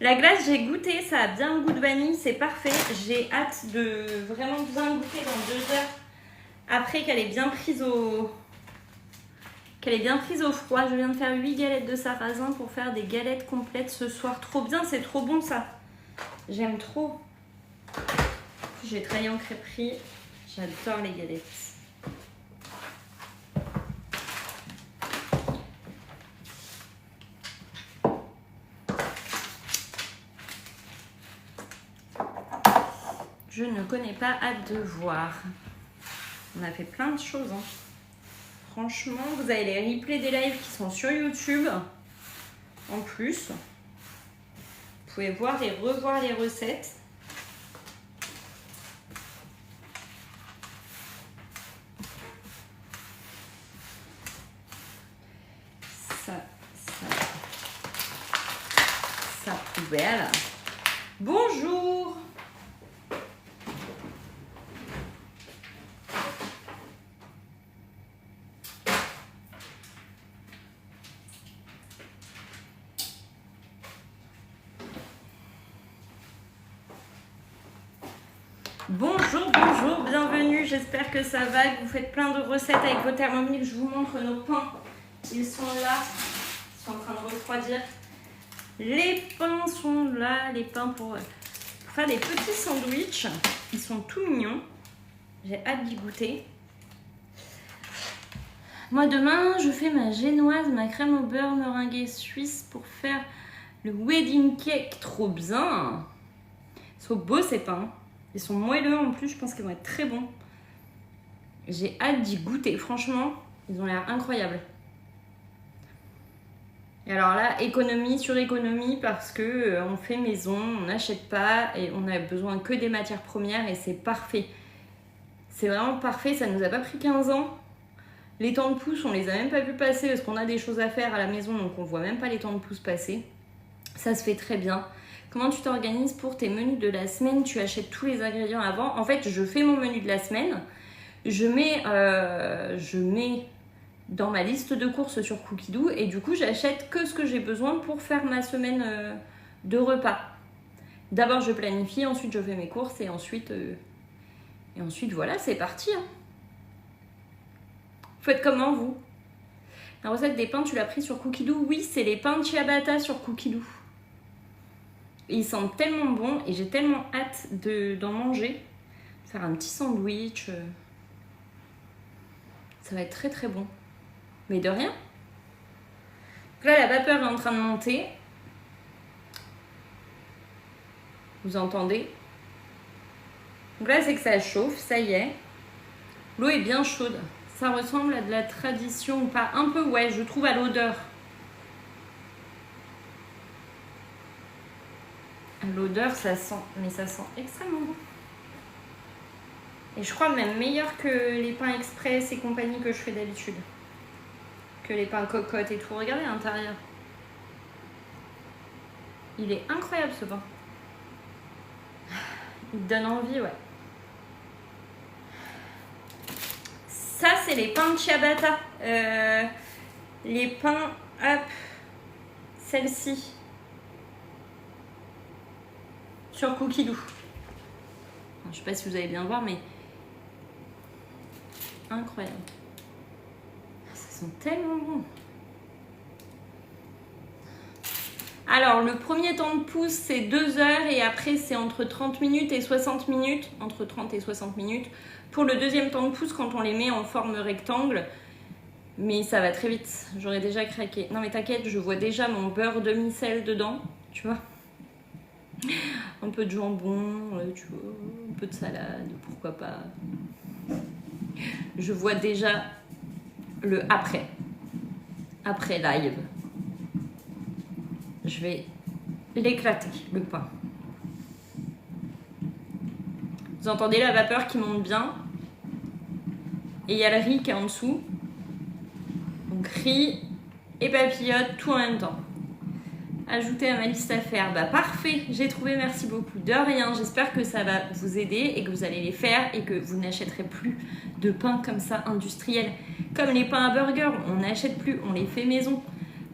A: La glace, j'ai goûté, ça a bien le goût de vanille, c'est parfait. J'ai hâte de vraiment bien goûter dans 2 heures. Après qu'elle est bien prise au... froid. Je viens de faire 8 galettes de sarrasin pour faire des galettes complètes ce soir. Trop bien, c'est trop bon ça. J'aime trop. J'ai travaillé en crêperie. J'adore les galettes. Je ne connais pas, hâte de voir. On a fait plein de choses. Hein. Franchement, vous avez les replays des lives qui sont sur YouTube. En plus, vous pouvez voir et revoir les recettes. Ça poubelle. Bonjour. Bonjour, bonjour, bienvenue, j'espère que ça va, que vous faites plein de recettes avec vos Thermomix. Je vous montre nos pains, ils sont là, ils sont en train de refroidir. Les pains sont là, les pains pour faire des petits sandwichs, ils sont tout mignons, j'ai hâte d'y goûter. Moi demain, je fais ma génoise, ma crème au beurre meringuée suisse pour faire le wedding cake, trop bien. Ils sont beaux ces pains. Ils sont moelleux en plus, je pense qu'ils vont être très bons. J'ai hâte d'y goûter, franchement, ils ont l'air incroyables. Et alors là, économie sur économie parce que on fait maison, on n'achète pas et on a besoin que des matières premières et c'est parfait. C'est vraiment parfait, ça nous a pas pris 15 ans. Les temps de pouce, on les a même pas vu passer parce qu'on a des choses à faire à la maison, donc on voit même pas les temps de pouce passer. Ça se fait très bien. Comment tu t'organises pour tes menus de la semaine? Tu achètes tous les ingrédients avant. En fait, je fais mon menu de la semaine. Je mets dans ma liste de courses sur Cookidoo et du coup, j'achète que ce que j'ai besoin pour faire ma semaine de repas. D'abord, je planifie, ensuite je fais mes courses et ensuite voilà, c'est parti. Hein. Faites comment vous? La recette des pains, tu l'as pris sur Cookidoo? Oui, c'est les pains ciabatta sur Cookidoo. Ils sentent tellement bon et j'ai tellement hâte d'en manger. Faire un petit sandwich. Ça va être très très bon. Mais de rien. Donc là, la vapeur est en train de monter. Vous entendez? Donc là, c'est que ça chauffe, ça y est. L'eau est bien chaude. Ça ressemble à de la tradition ou pas? Un peu, ouais, je trouve à l'odeur. À l'odeur, ça sent, mais ça sent extrêmement bon. Et je crois même meilleur que les pains express et compagnie que je fais d'habitude. Que les pains cocottes et tout. Regardez à l'intérieur. Il est incroyable ce pain. Il donne envie, ouais. Ça, c'est les pains de ciabatta. Les pains, hop, celle-ci. Sur Cookidoo. Je sais pas si vous allez bien voir, mais incroyable. Ça sent tellement bon. Alors, le premier temps de pouce, c'est 2 heures et après, c'est entre 30 minutes et 60 minutes. Entre 30 et 60 minutes. Pour le deuxième temps de pouce, quand on les met en forme rectangle. Mais ça va très vite. J'aurais déjà craqué. Non, mais t'inquiète, je vois déjà mon beurre demi-sel dedans. Tu vois? Un peu de jambon, tu vois, un peu de salade, pourquoi pas. Je vois déjà le après. Après live. Je vais l'éclater, le pain. Vous entendez la vapeur qui monte bien. Et il y a le riz qui est en dessous. Donc riz et papillote, tout en même temps. Ajouter à ma liste à faire. Bah parfait, j'ai trouvé, merci beaucoup. De rien, j'espère que ça va vous aider et que vous allez les faire et que vous n'achèterez plus de pain comme ça industriel. Comme les pains à burger, on n'achète plus, on les fait maison.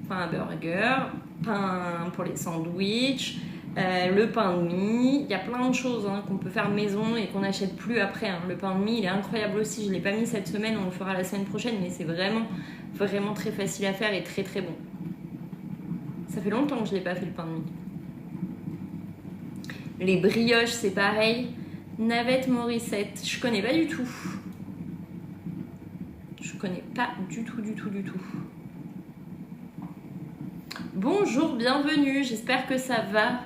A: Pain à burger, pain pour les sandwichs, le pain de mie. Il y a plein de choses qu'on peut faire maison et qu'on n'achète plus après. Le pain de mie, il est incroyable aussi. Je ne l'ai pas mis cette semaine, on le fera la semaine prochaine, mais c'est vraiment, vraiment très facile à faire et très très bon. Ça fait longtemps que je n'ai pas fait le pain de mie. Les brioches, c'est pareil. Navette Morissette, je connais pas du tout. Je connais pas du tout. Bonjour, bienvenue, j'espère que ça va.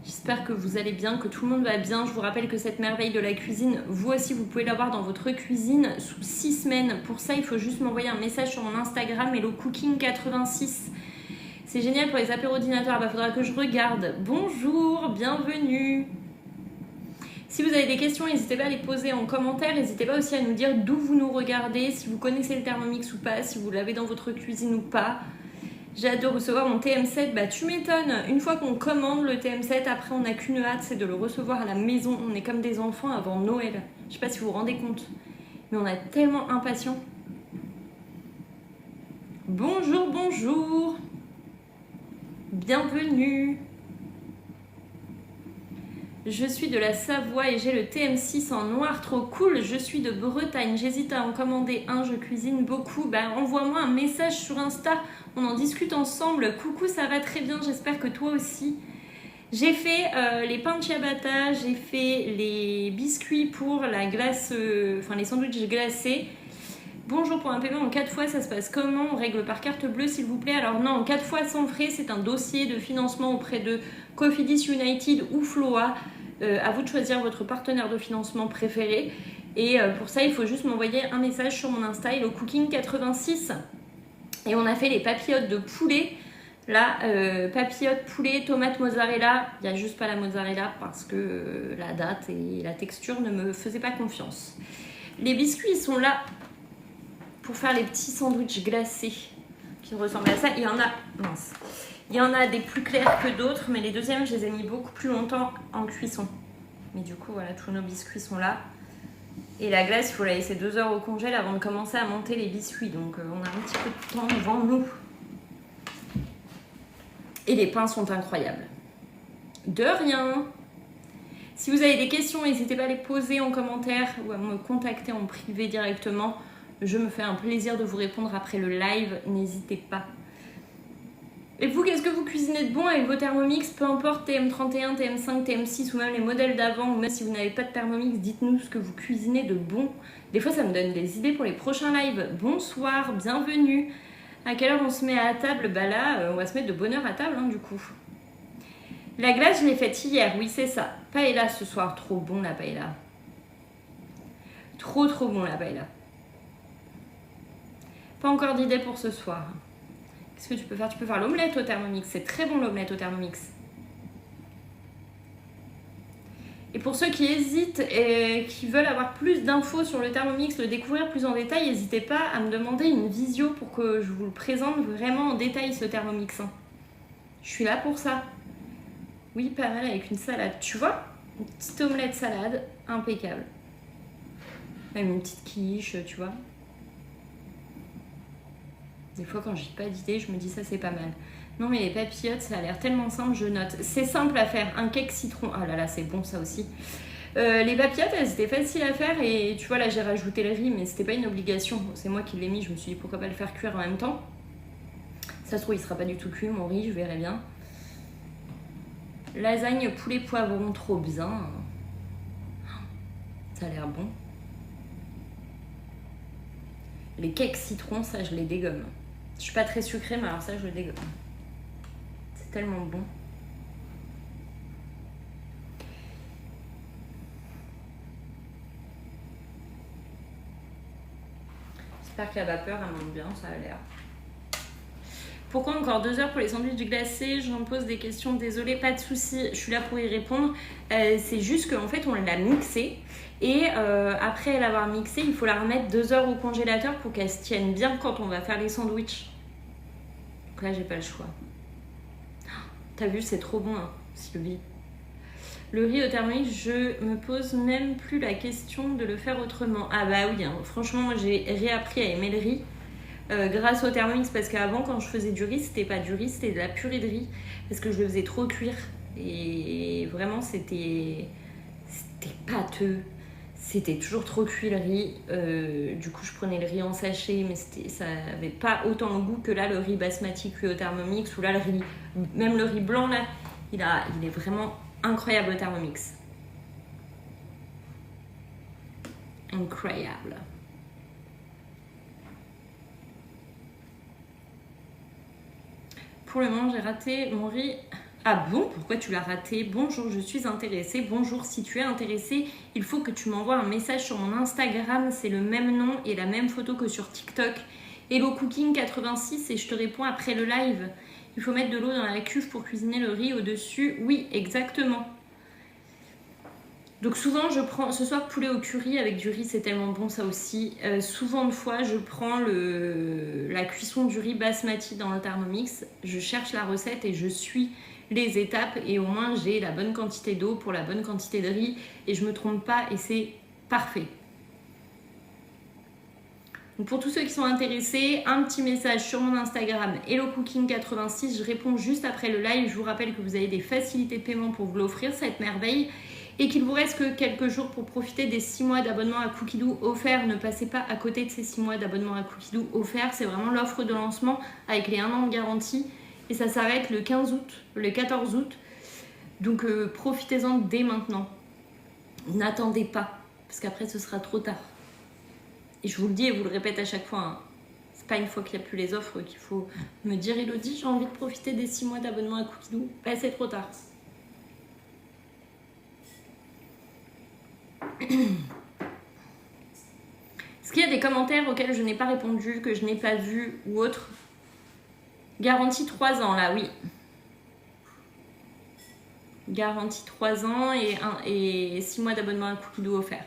A: J'espère que vous allez bien, que tout le monde va bien. Je vous rappelle que cette merveille de la cuisine, vous aussi, vous pouvez l'avoir dans votre cuisine sous 6 semaines. Pour ça, il faut juste m'envoyer un message sur mon Instagram, HelloCooking86. C'est génial pour les apérodinateurs. Bah, faudra que je regarde. Bonjour, bienvenue. Si vous avez des questions, n'hésitez pas à les poser en commentaire. N'hésitez pas aussi à nous dire d'où vous nous regardez, si vous connaissez le Thermomix ou pas, si vous l'avez dans votre cuisine ou pas. J'ai hâte de recevoir mon TM7, bah tu m'étonnes, une fois qu'on commande le TM7, après on n'a qu'une hâte, c'est de le recevoir à la maison. On est comme des enfants avant Noël, je sais pas si vous vous rendez compte, mais on est tellement impatients. Bonjour, bonjour, bienvenue. Je suis de la Savoie et j'ai le TM6 en noir, trop cool. Je suis de Bretagne, j'hésite à en commander un, je cuisine beaucoup. Bah, envoie-moi un message sur Insta, on en discute ensemble. Coucou, ça va très bien, j'espère que toi aussi. J'ai fait les pains de ciabatta, j'ai fait les biscuits pour la glace, les sandwichs glacés. Bonjour, pour un paiement en 4 fois, ça se passe comment? On règle par carte bleue s'il vous plaît. Alors non, en 4 fois sans frais, c'est un dossier de financement auprès de Cofidis United ou Floa. À vous de choisir votre partenaire de financement préféré. Et pour ça, il faut juste m'envoyer un message sur mon Insta, HelloCooking86. Et on a fait les papillotes de poulet. Là, papillotes poulet, tomate mozzarella. Il n'y a juste pas la mozzarella parce que la date et la texture ne me faisaient pas confiance. Les biscuits, ils sont là pour faire les petits sandwichs glacés qui ressemblent à ça. Il y en a des plus clairs que d'autres, mais les deuxièmes, je les ai mis beaucoup plus longtemps en cuisson. Mais du coup, voilà, tous nos biscuits sont là. Et la glace, il faut la laisser 2 heures au congèle avant de commencer à monter les biscuits. Donc, on a un petit peu de temps devant nous. Et les pains sont incroyables. De rien. Si vous avez des questions, n'hésitez pas à les poser en commentaire ou à me contacter en privé directement. Je me fais un plaisir de vous répondre après le live, n'hésitez pas. Et vous, qu'est-ce que vous cuisinez de bon avec vos Thermomix? Peu importe TM31, TM5, TM6 ou même les modèles d'avant, ou même si vous n'avez pas de Thermomix, dites-nous ce que vous cuisinez de bon. Des fois, ça me donne des idées pour les prochains lives. Bonsoir, bienvenue. À quelle heure on se met à table? Bah là, on va se mettre de bonne heure à table, hein, du coup. La glace, je l'ai faite hier, oui, c'est ça. Paella ce soir, trop bon la paella. Trop bon la paella. Pas encore d'idée pour ce soir. Qu'est-ce que tu peux faire? Tu peux faire l'omelette au Thermomix. C'est très bon l'omelette au Thermomix. Et pour ceux qui hésitent et qui veulent avoir plus d'infos sur le Thermomix, le découvrir plus en détail, n'hésitez pas à me demander une visio pour que je vous le présente vraiment en détail ce Thermomix. Je suis là pour ça. Oui, pas mal avec une salade. Tu vois? Une petite omelette salade, impeccable. Même une petite quiche, tu vois. Des fois, quand j'ai pas d'idée, je me dis ça, c'est pas mal. Non, mais les papillotes, ça a l'air tellement simple, je note. C'est simple à faire. Un cake citron. Ah là là, c'est bon ça aussi. Les papillotes, elles étaient faciles à faire. Et tu vois, là, j'ai rajouté le riz, mais c'était pas une obligation. C'est moi qui l'ai mis. Je me suis dit pourquoi pas le faire cuire en même temps. Ça se trouve, il sera pas du tout cuit, mon riz, je verrai bien. Lasagne poulet poivron, trop bien. Ça a l'air bon. Les cakes citron, ça, je les dégomme. Je suis pas très sucrée, mais alors ça, je le dégomme. C'est tellement bon. J'espère que la vapeur, elle monte bien, ça a l'air. Pourquoi encore 2 heures pour les sandwichs glacés? J'en pose des questions, désolée, pas de souci, je suis là pour y répondre. C'est juste qu'en fait, on l'a mixée. Et après l'avoir mixée, il faut la remettre 2 heures au congélateur pour qu'elle se tienne bien quand on va faire les sandwichs. Donc là, j'ai pas le choix. T'as vu, c'est trop bon, hein, Sylvie. Le riz au Thermomix, je me pose même plus la question de le faire autrement. Ah bah oui, hein, franchement, moi j'ai réappris à aimer le riz grâce au Thermomix, parce qu'avant, quand je faisais du riz, c'était pas du riz, c'était de la purée de riz, parce que je le faisais trop cuire. Et vraiment, c'était pâteux. C'était toujours trop cuit le riz. Du coup, je prenais le riz en sachet, mais ça n'avait pas autant de goût que là, le riz basmati cuit au Thermomix, ou là, le riz, même le riz blanc, là, il est vraiment incroyable au Thermomix. Incroyable. Pour le moment, j'ai raté mon riz. Ah bon? Pourquoi tu l'as raté? Bonjour, je suis intéressée. Bonjour, si tu es intéressée, il faut que tu m'envoies un message sur mon Instagram. C'est le même nom et la même photo que sur TikTok. Hello Cooking 86 et je te réponds après le live. Il faut mettre de l'eau dans la cuve pour cuisiner le riz au-dessus. Oui, exactement. Donc souvent, je prends, ce soir, poulet au curry avec du riz, c'est tellement bon ça aussi. Souvent de fois, je prends la cuisson du riz basmati dans le Thermomix. Je cherche la recette et je suis les étapes et au moins j'ai la bonne quantité d'eau pour la bonne quantité de riz et je me trompe pas et c'est parfait. Donc pour tous ceux qui sont intéressés, un petit message sur mon Instagram Hello Cooking 86, je réponds juste après le live. Je vous rappelle que vous avez des facilités de paiement pour vous l'offrir, cette merveille, et qu'il vous reste que quelques jours pour profiter des 6 mois d'abonnement à Cookidoo offert. Ne passez pas à côté de ces 6 mois d'abonnement à Cookidoo offert, c'est vraiment l'offre de lancement avec les 1 an de garantie. Et ça s'arrête le 15 août, le 14 août. Donc profitez-en dès maintenant. N'attendez pas, parce qu'après ce sera trop tard. Et je vous le dis et vous le répète à chaque fois, hein. C'est pas une fois qu'il n'y a plus les offres qu'il faut me dire Elodie, j'ai envie de profiter des 6 mois d'abonnement à Cookidoo. Bah, c'est trop tard. Est-ce qu'il y a des commentaires auxquels je n'ai pas répondu, que je n'ai pas vu ou autre? Garantie 3 ans là, oui. Garantie 3 ans et 6 mois d'abonnement à Cookidoo offert.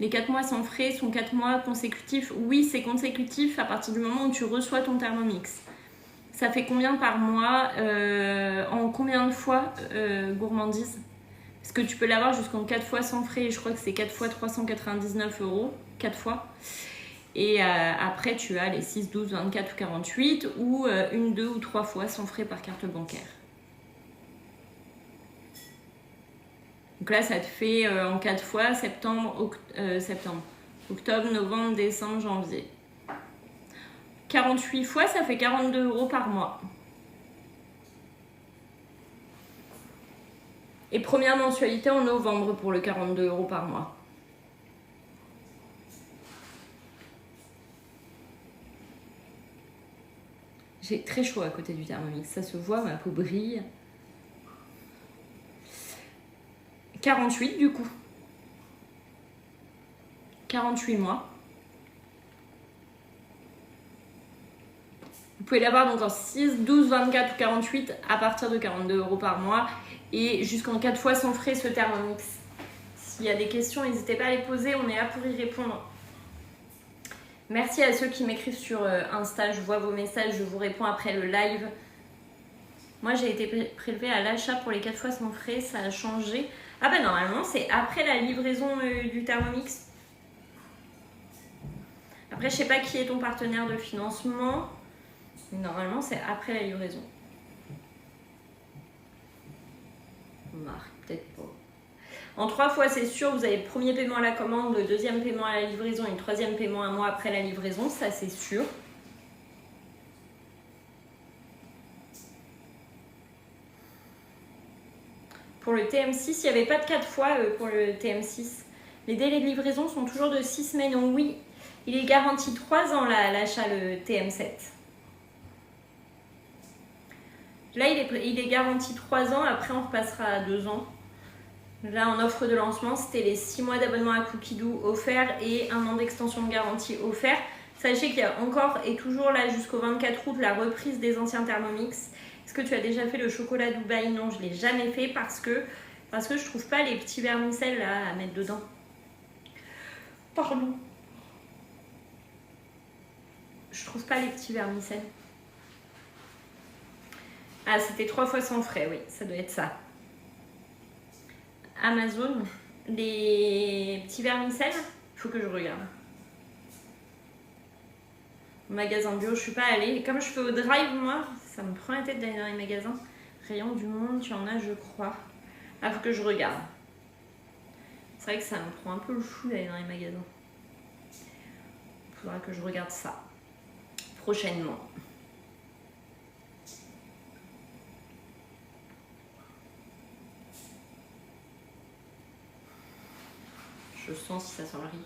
A: Les 4 mois sans frais sont 4 mois consécutifs. Oui, c'est consécutif à partir du moment où tu reçois ton Thermomix. Ça fait combien par mois? En combien de fois gourmandise? Parce que tu peux l'avoir jusqu'en 4 fois sans frais. Je crois que c'est 4 fois 399 €. 4 fois. Et après, tu as les 6, 12, 24 ou 48 ou 1, 2 ou 3 fois sans frais par carte bancaire. Donc là, ça te fait en 4 fois septembre, Octobre, novembre, décembre, janvier. 48 fois, ça fait 42 € par mois. Et première mensualité en novembre pour le 42 € par mois. J'ai très chaud à côté du Thermomix, ça se voit, ma peau brille. 48 du coup. 48 mois. Vous pouvez l'avoir donc en 6, 12, 24 ou 48 à partir de 42 € par mois et jusqu'en 4 fois sans frais ce Thermomix. S'il y a des questions, n'hésitez pas à les poser, on est là pour y répondre. Merci à ceux qui m'écrivent sur Insta, je vois vos messages, je vous réponds après le live. Moi j'ai été prélevée à l'achat pour les 4 fois sans frais, ça a changé. Ah bah normalement c'est après la livraison du Thermomix. Après je sais pas qui est ton partenaire de financement, mais normalement c'est après la livraison. Marc, peut-être pas. En 3 fois, c'est sûr, vous avez le premier paiement à la commande, le deuxième paiement à la livraison et le troisième paiement un mois après la livraison, ça c'est sûr. Pour le TM6, il n'y avait pas de 4 fois pour le TM6. Les délais de livraison sont toujours de 6 semaines, donc oui, il est garanti 3 ans l'achat, le TM7. Là, il est garanti 3 ans, après on repassera à 2 ans. Là, en offre de lancement, c'était les 6 mois d'abonnement à Cookidoo offerts et 1 an d'extension de garantie offert. Sachez qu'il y a encore et toujours là jusqu'au 24 août la reprise des anciens Thermomix. Est-ce que tu as déjà fait le chocolat Dubaï? Non, je ne l'ai jamais fait parce que je trouve pas les petits vermicelles là à mettre dedans. Pardon. Je trouve pas les petits vermicelles. Ah, c'était 3 fois sans frais, oui, ça doit être ça. Amazon, les petits vermicelles, il faut que je regarde. Magasin bio, je suis pas allée. Comme je fais au drive, moi, ça me prend la tête d'aller dans les magasins. Rayon du monde, tu en as, je crois. Ah, faut que je regarde. C'est vrai que ça me prend un peu le fou d'aller dans les magasins. Il faudra que je regarde ça prochainement. Je sens si ça sent le riz.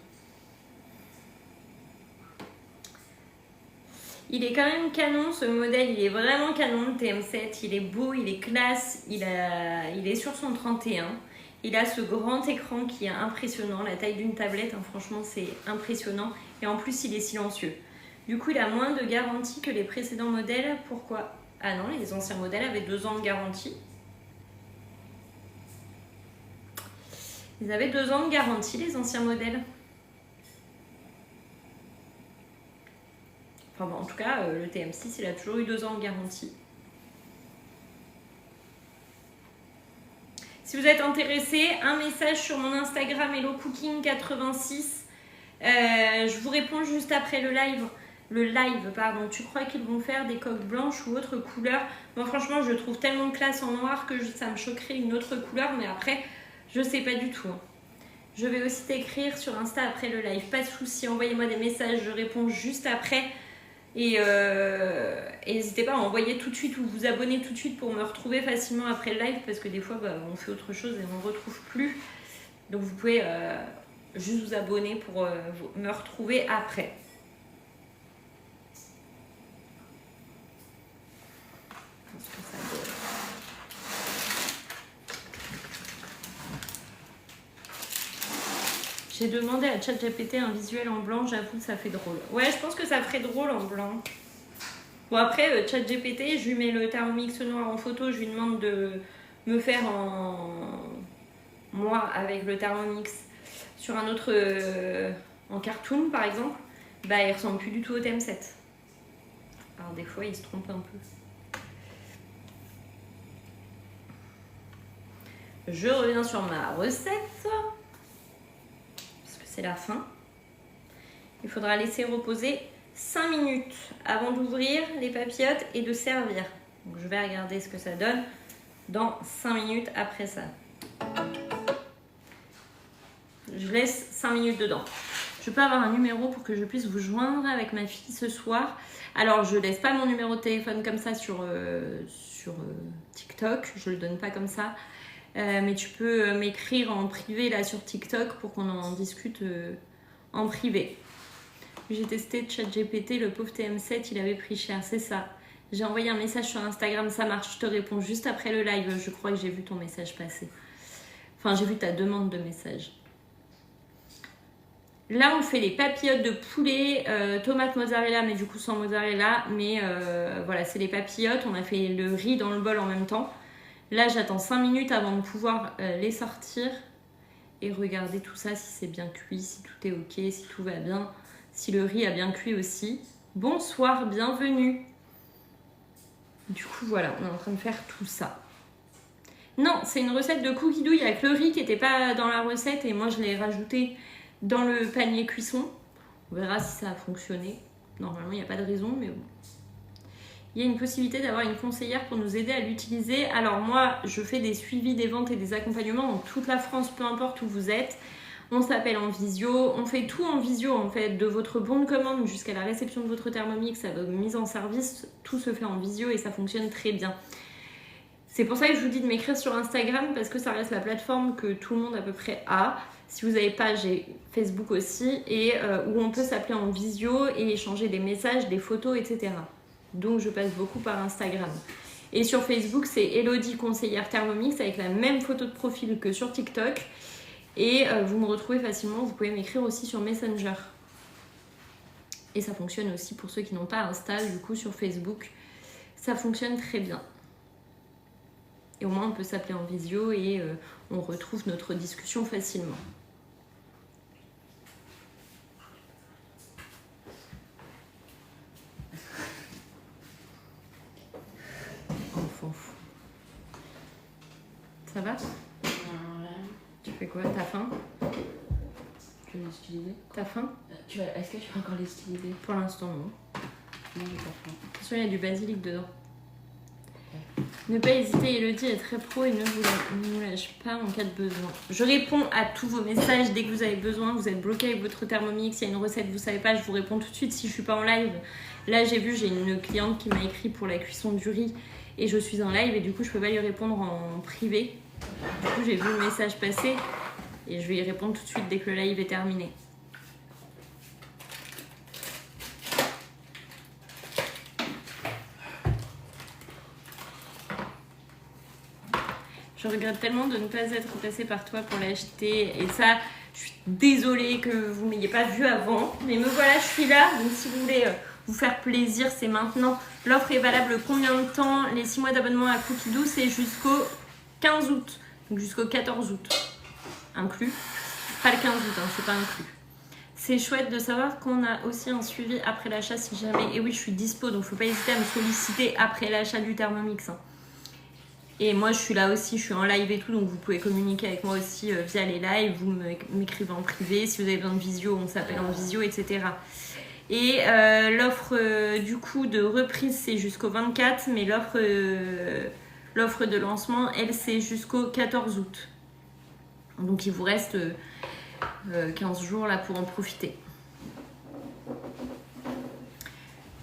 A: Il est quand même canon ce modèle, il est vraiment canon le TM7, il est beau, il est classe, il est sur son 31. Il a ce grand écran qui est impressionnant, la taille d'une tablette, hein, franchement c'est impressionnant. Et en plus il est silencieux. Du coup il a moins de garantie que les précédents modèles. Pourquoi? Ah non, les anciens modèles avaient 2 ans de garantie. Ils avaient 2 ans de garantie, les anciens modèles. Enfin bon, en tout cas, le TM6, il a toujours eu 2 ans de garantie. Si vous êtes intéressé, un message sur mon Instagram HelloCooking86. Je vous réponds juste après le live. Tu crois qu'ils vont faire des coques blanches ou autre couleur? Moi, franchement, je trouve tellement de classe en noir que ça me choquerait une autre couleur. Mais après, je sais pas du tout. Je vais aussi t'écrire sur Insta après le live. Pas de souci, envoyez-moi des messages, je réponds juste après. Et n'hésitez pas à envoyer tout de suite ou vous abonner tout de suite pour me retrouver facilement après le live. Parce que des fois, on fait autre chose et on ne retrouve plus. Donc vous pouvez juste vous abonner pour me retrouver après. J'ai demandé à ChatGPT un visuel en blanc, j'avoue ça fait drôle. Ouais, je pense que ça ferait drôle en blanc. Bon après, ChatGPT, je lui mets le Thermomix noir en photo, je lui demande de me faire moi avec le Thermomix sur un autre en cartoon par exemple. Bah il ressemble plus du tout au TM7. Alors des fois il se trompe un peu. Je reviens sur ma recette. C'est la fin. Il faudra laisser reposer 5 minutes avant d'ouvrir les papillotes et de servir. Donc je vais regarder ce que ça donne dans 5 minutes après ça. Je laisse 5 minutes dedans. Je je peux avoir un numéro pour que je puisse vous joindre avec ma fille ce soir. Alors, je laisse pas mon numéro de téléphone comme ça sur TikTok. Je le donne pas comme ça. Mais tu peux m'écrire en privé là sur TikTok pour qu'on en discute en privé. J'ai testé ChatGPT, le pauvre TM7, il avait pris cher, c'est ça. J'ai envoyé un message sur Instagram, ça marche, je te réponds juste après le live. Je crois que j'ai vu ton message passer. Enfin, j'ai vu ta demande de message. Là, on fait les papillotes de poulet, tomate mozzarella, mais du coup sans mozzarella. Mais voilà, c'est les papillotes. On a fait le riz dans le bol en même temps. Là, j'attends 5 minutes avant de pouvoir les sortir et regarder tout ça, si c'est bien cuit, si tout est ok, si tout va bien, si le riz a bien cuit aussi. Bonsoir, bienvenue. Du coup, voilà, on est en train de faire tout ça. Non, c'est une recette de cookie douille avec le riz qui n'était pas dans la recette et moi, je l'ai rajouté dans le panier cuisson. On verra si ça a fonctionné. Normalement, il n'y a pas de raison, mais bon. Il y a une possibilité d'avoir une conseillère pour nous aider à l'utiliser. Alors moi, je fais des suivis des ventes et des accompagnements dans toute la France, peu importe où vous êtes. On s'appelle en visio, on fait tout en visio en fait, de votre bon de commande jusqu'à la réception de votre Thermomix, à votre mise en service, tout se fait en visio et ça fonctionne très bien. C'est pour ça que je vous dis de m'écrire sur Instagram parce que ça reste la plateforme que tout le monde à peu près a. Si vous n'avez pas, j'ai Facebook aussi et où on peut s'appeler en visio et échanger des messages, des photos, etc. Donc je passe beaucoup par Instagram. Et sur Facebook, c'est Elodie conseillère Thermomix avec la même photo de profil que sur TikTok. Et vous me retrouvez facilement, vous pouvez m'écrire aussi sur Messenger. Et ça fonctionne aussi pour ceux qui n'ont pas Insta, du coup sur Facebook. Ça fonctionne très bien. Et au moins on peut s'appeler en visio et on retrouve notre discussion facilement. Enfant fou. Ça va ? Tu fais quoi ? T'as faim ?
C: Tu veux les styliser ?
A: T'as faim ?
C: Est-ce que tu vas encore les styliser ?
A: Pour l'instant non.
C: Non, j'ai pas faim.
A: Attention, il y a du basilic dedans. Ne pas hésiter, Elodie est très pro et ne nous lâche pas en cas de besoin. Je réponds à tous vos messages dès que vous avez besoin. Vous êtes bloqué avec votre Thermomix, il y a une recette, vous savez pas, je vous réponds tout de suite si je suis pas en live. Là, j'ai une cliente qui m'a écrit pour la cuisson du riz et je suis en live et du coup, je peux pas lui répondre en privé. Du coup, j'ai vu le message passer et je vais y répondre tout de suite dès que le live est terminé. Je regrette tellement de ne pas être passée par toi pour l'acheter. Et ça, je suis désolée que vous ne m'ayez pas vu avant. Mais me voilà, je suis là. Donc si vous voulez vous faire plaisir, c'est maintenant. L'offre est valable combien de temps ? Les 6 mois d'abonnement à Cookie Doux, c'est jusqu'au 15 août. Donc jusqu'au 14 août. Inclus. Pas le 15 août, hein, c'est pas inclus. C'est chouette de savoir qu'on a aussi un suivi après l'achat si jamais. Et oui, je suis dispo, donc faut pas hésiter à me solliciter après l'achat du Thermomix. Hein. Et moi, je suis là aussi, je suis en live et tout, donc vous pouvez communiquer avec moi aussi via les lives, vous m'écrivez en privé, si vous avez besoin de visio, on s'appelle en visio, etc. Et l'offre du coup de reprise, c'est jusqu'au 24, mais l'offre de lancement, elle, c'est jusqu'au 14 août. Donc il vous reste 15 jours là pour en profiter.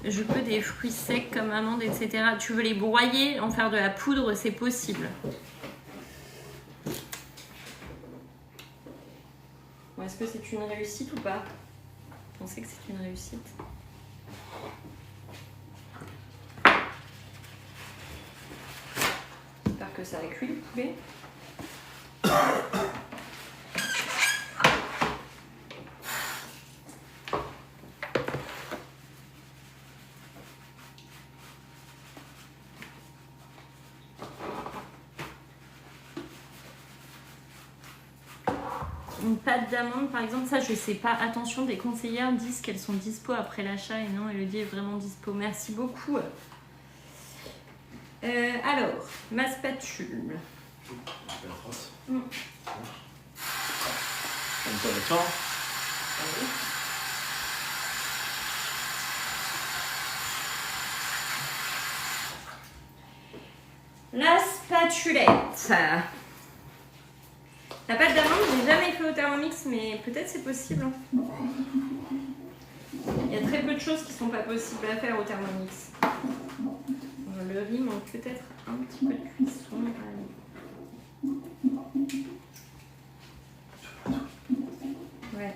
A: Je peux des fruits secs comme amandes, etc. Tu veux les broyer, en faire de la poudre, c'est possible. Bon, est-ce que c'est une réussite ou pas ? Vous pensez que c'est une réussite ? J'espère que ça a cuit le poulet. Une pâte d'amande par exemple, ça je sais pas. Attention, des conseillères disent qu'elles sont dispo après l'achat et non, Elodie est vraiment dispo. Merci beaucoup. Alors, ma spatule.
D: Comme ça, d'accord.
A: La spatulette. La pâte d'amande, j'ai jamais fait au Thermomix, mais peut-être c'est possible. Hein. Il y a très peu de choses qui sont pas possibles à faire au Thermomix. Le riz manque peut-être un petit peu de cuisson. Ouais.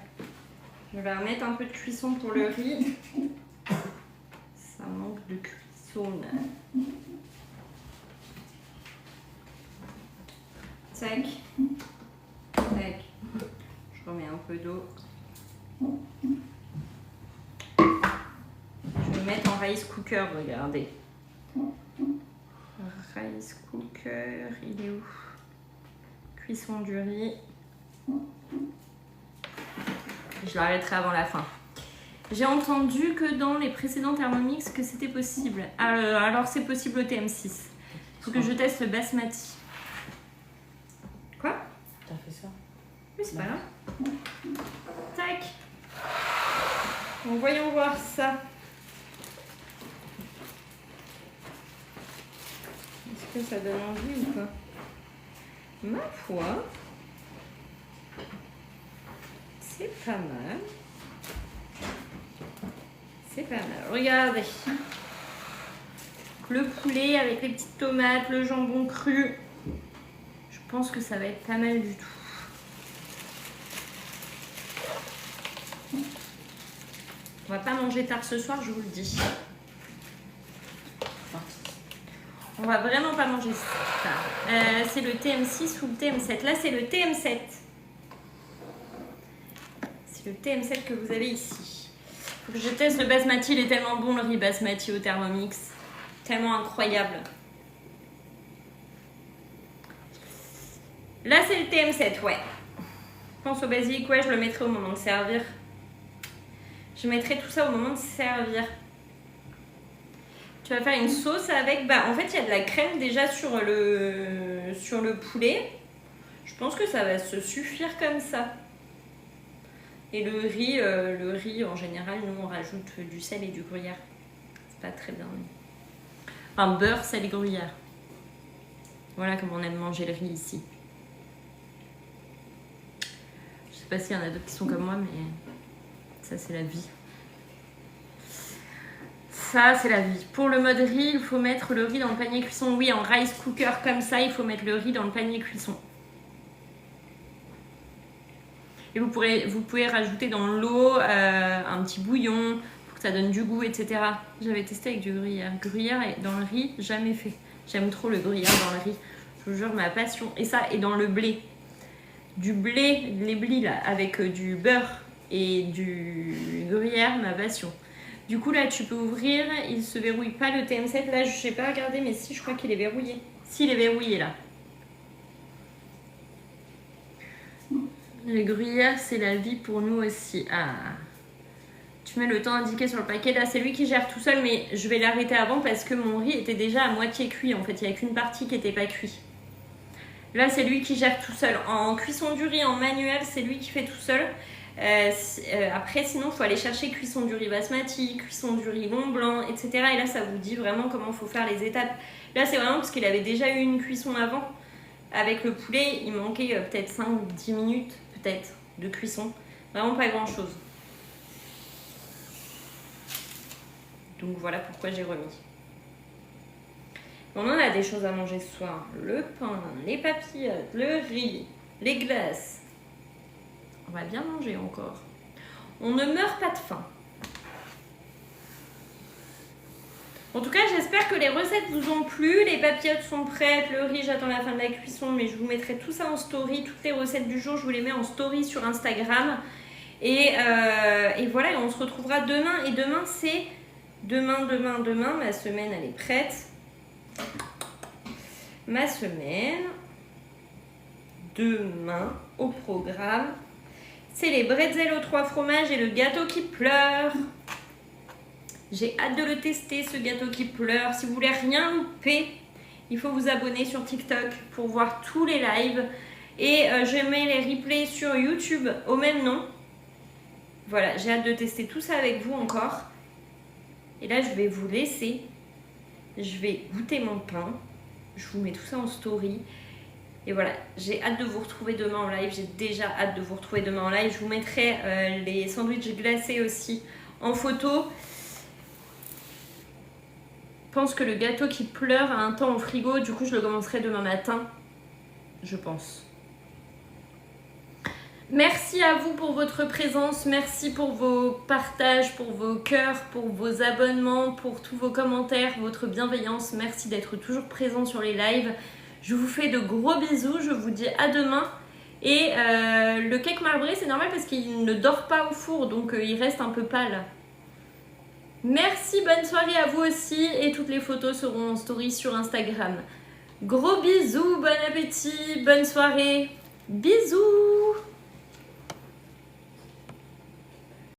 A: Je vais remettre un peu de cuisson pour le riz. Ça manque de cuisson. Tac. Tac. Je remets un peu d'eau. Je vais mettre en rice cooker, regardez. Rice cooker, il est où? Cuisson du riz. Je l'arrêterai avant la fin. J'ai entendu que dans les précédents Thermomix que c'était possible. Alors c'est possible au TM6. Il faut que je teste le basmati. Quoi?
C: T'as fait ça?
A: Oui, c'est pas grave. Tac. Bon, voyons voir ça. Est-ce que ça donne envie ou pas? Ma foi, c'est pas mal. C'est pas mal. Regardez. Le poulet avec les petites tomates, le jambon cru. Je pense que ça va être pas mal du tout. On va pas manger tard ce soir, je vous le dis. On va vraiment pas manger tard. C'est le TM6 ou le TM7? Là, c'est le TM7. C'est le TM7 que vous avez ici. Faut que je teste le basmati. Il est tellement bon, le riz basmati au Thermomix. Tellement incroyable. Là, c'est le TM7, ouais. Je pense au basilic, ouais, je le mettrai au moment de servir. Je mettrai tout ça au moment de servir. Tu vas faire une sauce avec... Bah, en fait, il y a de la crème déjà sur le poulet. Je pense que ça va se suffire comme ça. Et le riz, en général, nous, on rajoute du sel et du gruyère. C'est pas très bien. Enfin, beurre, sel et gruyère. Voilà comment on aime manger le riz ici. Je sais pas s'il y en a d'autres qui sont comme moi, mais ça, c'est la vie. Ça, c'est la vie. Pour le mode riz, il faut mettre le riz dans le panier cuisson. Oui, en rice cooker comme ça, il faut mettre le riz dans le panier cuisson. Et vous pouvez rajouter dans l'eau un petit bouillon pour que ça donne du goût, etc. J'avais testé avec du gruyère. Gruyère dans le riz, jamais fait. J'aime trop le gruyère dans le riz. Je vous jure, ma passion. Et ça, et dans le blé. Du blé, les blis là, avec du beurre et du gruyère, ma passion. Du coup, là, tu peux ouvrir. Il se verrouille pas le TM7. Là, je sais pas regarder, mais si, je crois qu'il est verrouillé. Si, il est verrouillé là. Le gruyère, c'est la vie pour nous aussi. Ah. Tu mets le temps indiqué sur le paquet. Là, c'est lui qui gère tout seul, mais je vais l'arrêter avant parce que mon riz était déjà à moitié cuit. En fait, il n'y a qu'une partie qui n'était pas cuite. Là, c'est lui qui gère tout seul. En cuisson du riz, en manuel, c'est lui qui fait tout seul. Après, sinon, il faut aller chercher cuisson du riz basmati, cuisson du riz long blanc, etc. Et là, ça vous dit vraiment comment il faut faire les étapes. Là, c'est vraiment parce qu'il avait déjà eu une cuisson avant. Avec le poulet, il manquait peut-être 5-10 minutes, peut-être, de cuisson. Vraiment pas grand-chose. Donc, voilà pourquoi j'ai remis. On en a des choses à manger ce soir. Le pain, les papillotes, le riz, les glaces. On va bien manger encore. On ne meurt pas de faim. En tout cas, j'espère que les recettes vous ont plu. Les papillotes sont prêtes. Le riz, j'attends la fin de la cuisson. Mais je vous mettrai tout ça en story. Toutes les recettes du jour, je vous les mets en story sur Instagram. Et voilà, et on se retrouvera demain. Et demain, c'est... Demain. Ma semaine, elle est prête. Ma semaine. Demain, au programme, c'est les bretzels aux 3 fromages et le gâteau qui pleure. J'ai hâte de le tester, ce gâteau qui pleure. Si vous voulez rien louper, il faut vous abonner sur TikTok pour voir tous les lives. Et je mets les replays sur YouTube au même nom. Voilà, j'ai hâte de tester tout ça avec vous encore. Et là, je vais vous laisser. Je vais goûter mon pain. Je vous mets tout ça en story. Et voilà, j'ai hâte de vous retrouver demain en live. J'ai déjà hâte de vous retrouver demain en live. Je vous mettrai les sandwichs glacés aussi en photo. Je pense que le gâteau qui pleure a un temps au frigo. Du coup, je le commencerai demain matin. Je pense. Merci à vous pour votre présence. Merci pour vos partages, pour vos cœurs, pour vos abonnements, pour tous vos commentaires, votre bienveillance. Merci d'être toujours présent sur les lives. Je vous fais de gros bisous. Je vous dis à demain. Et le cake marbré, c'est normal parce qu'il ne dort pas au four. Donc, il reste un peu pâle. Merci, bonne soirée à vous aussi. Et toutes les photos seront en story sur Instagram. Gros bisous, bon appétit, bonne soirée. Bisous.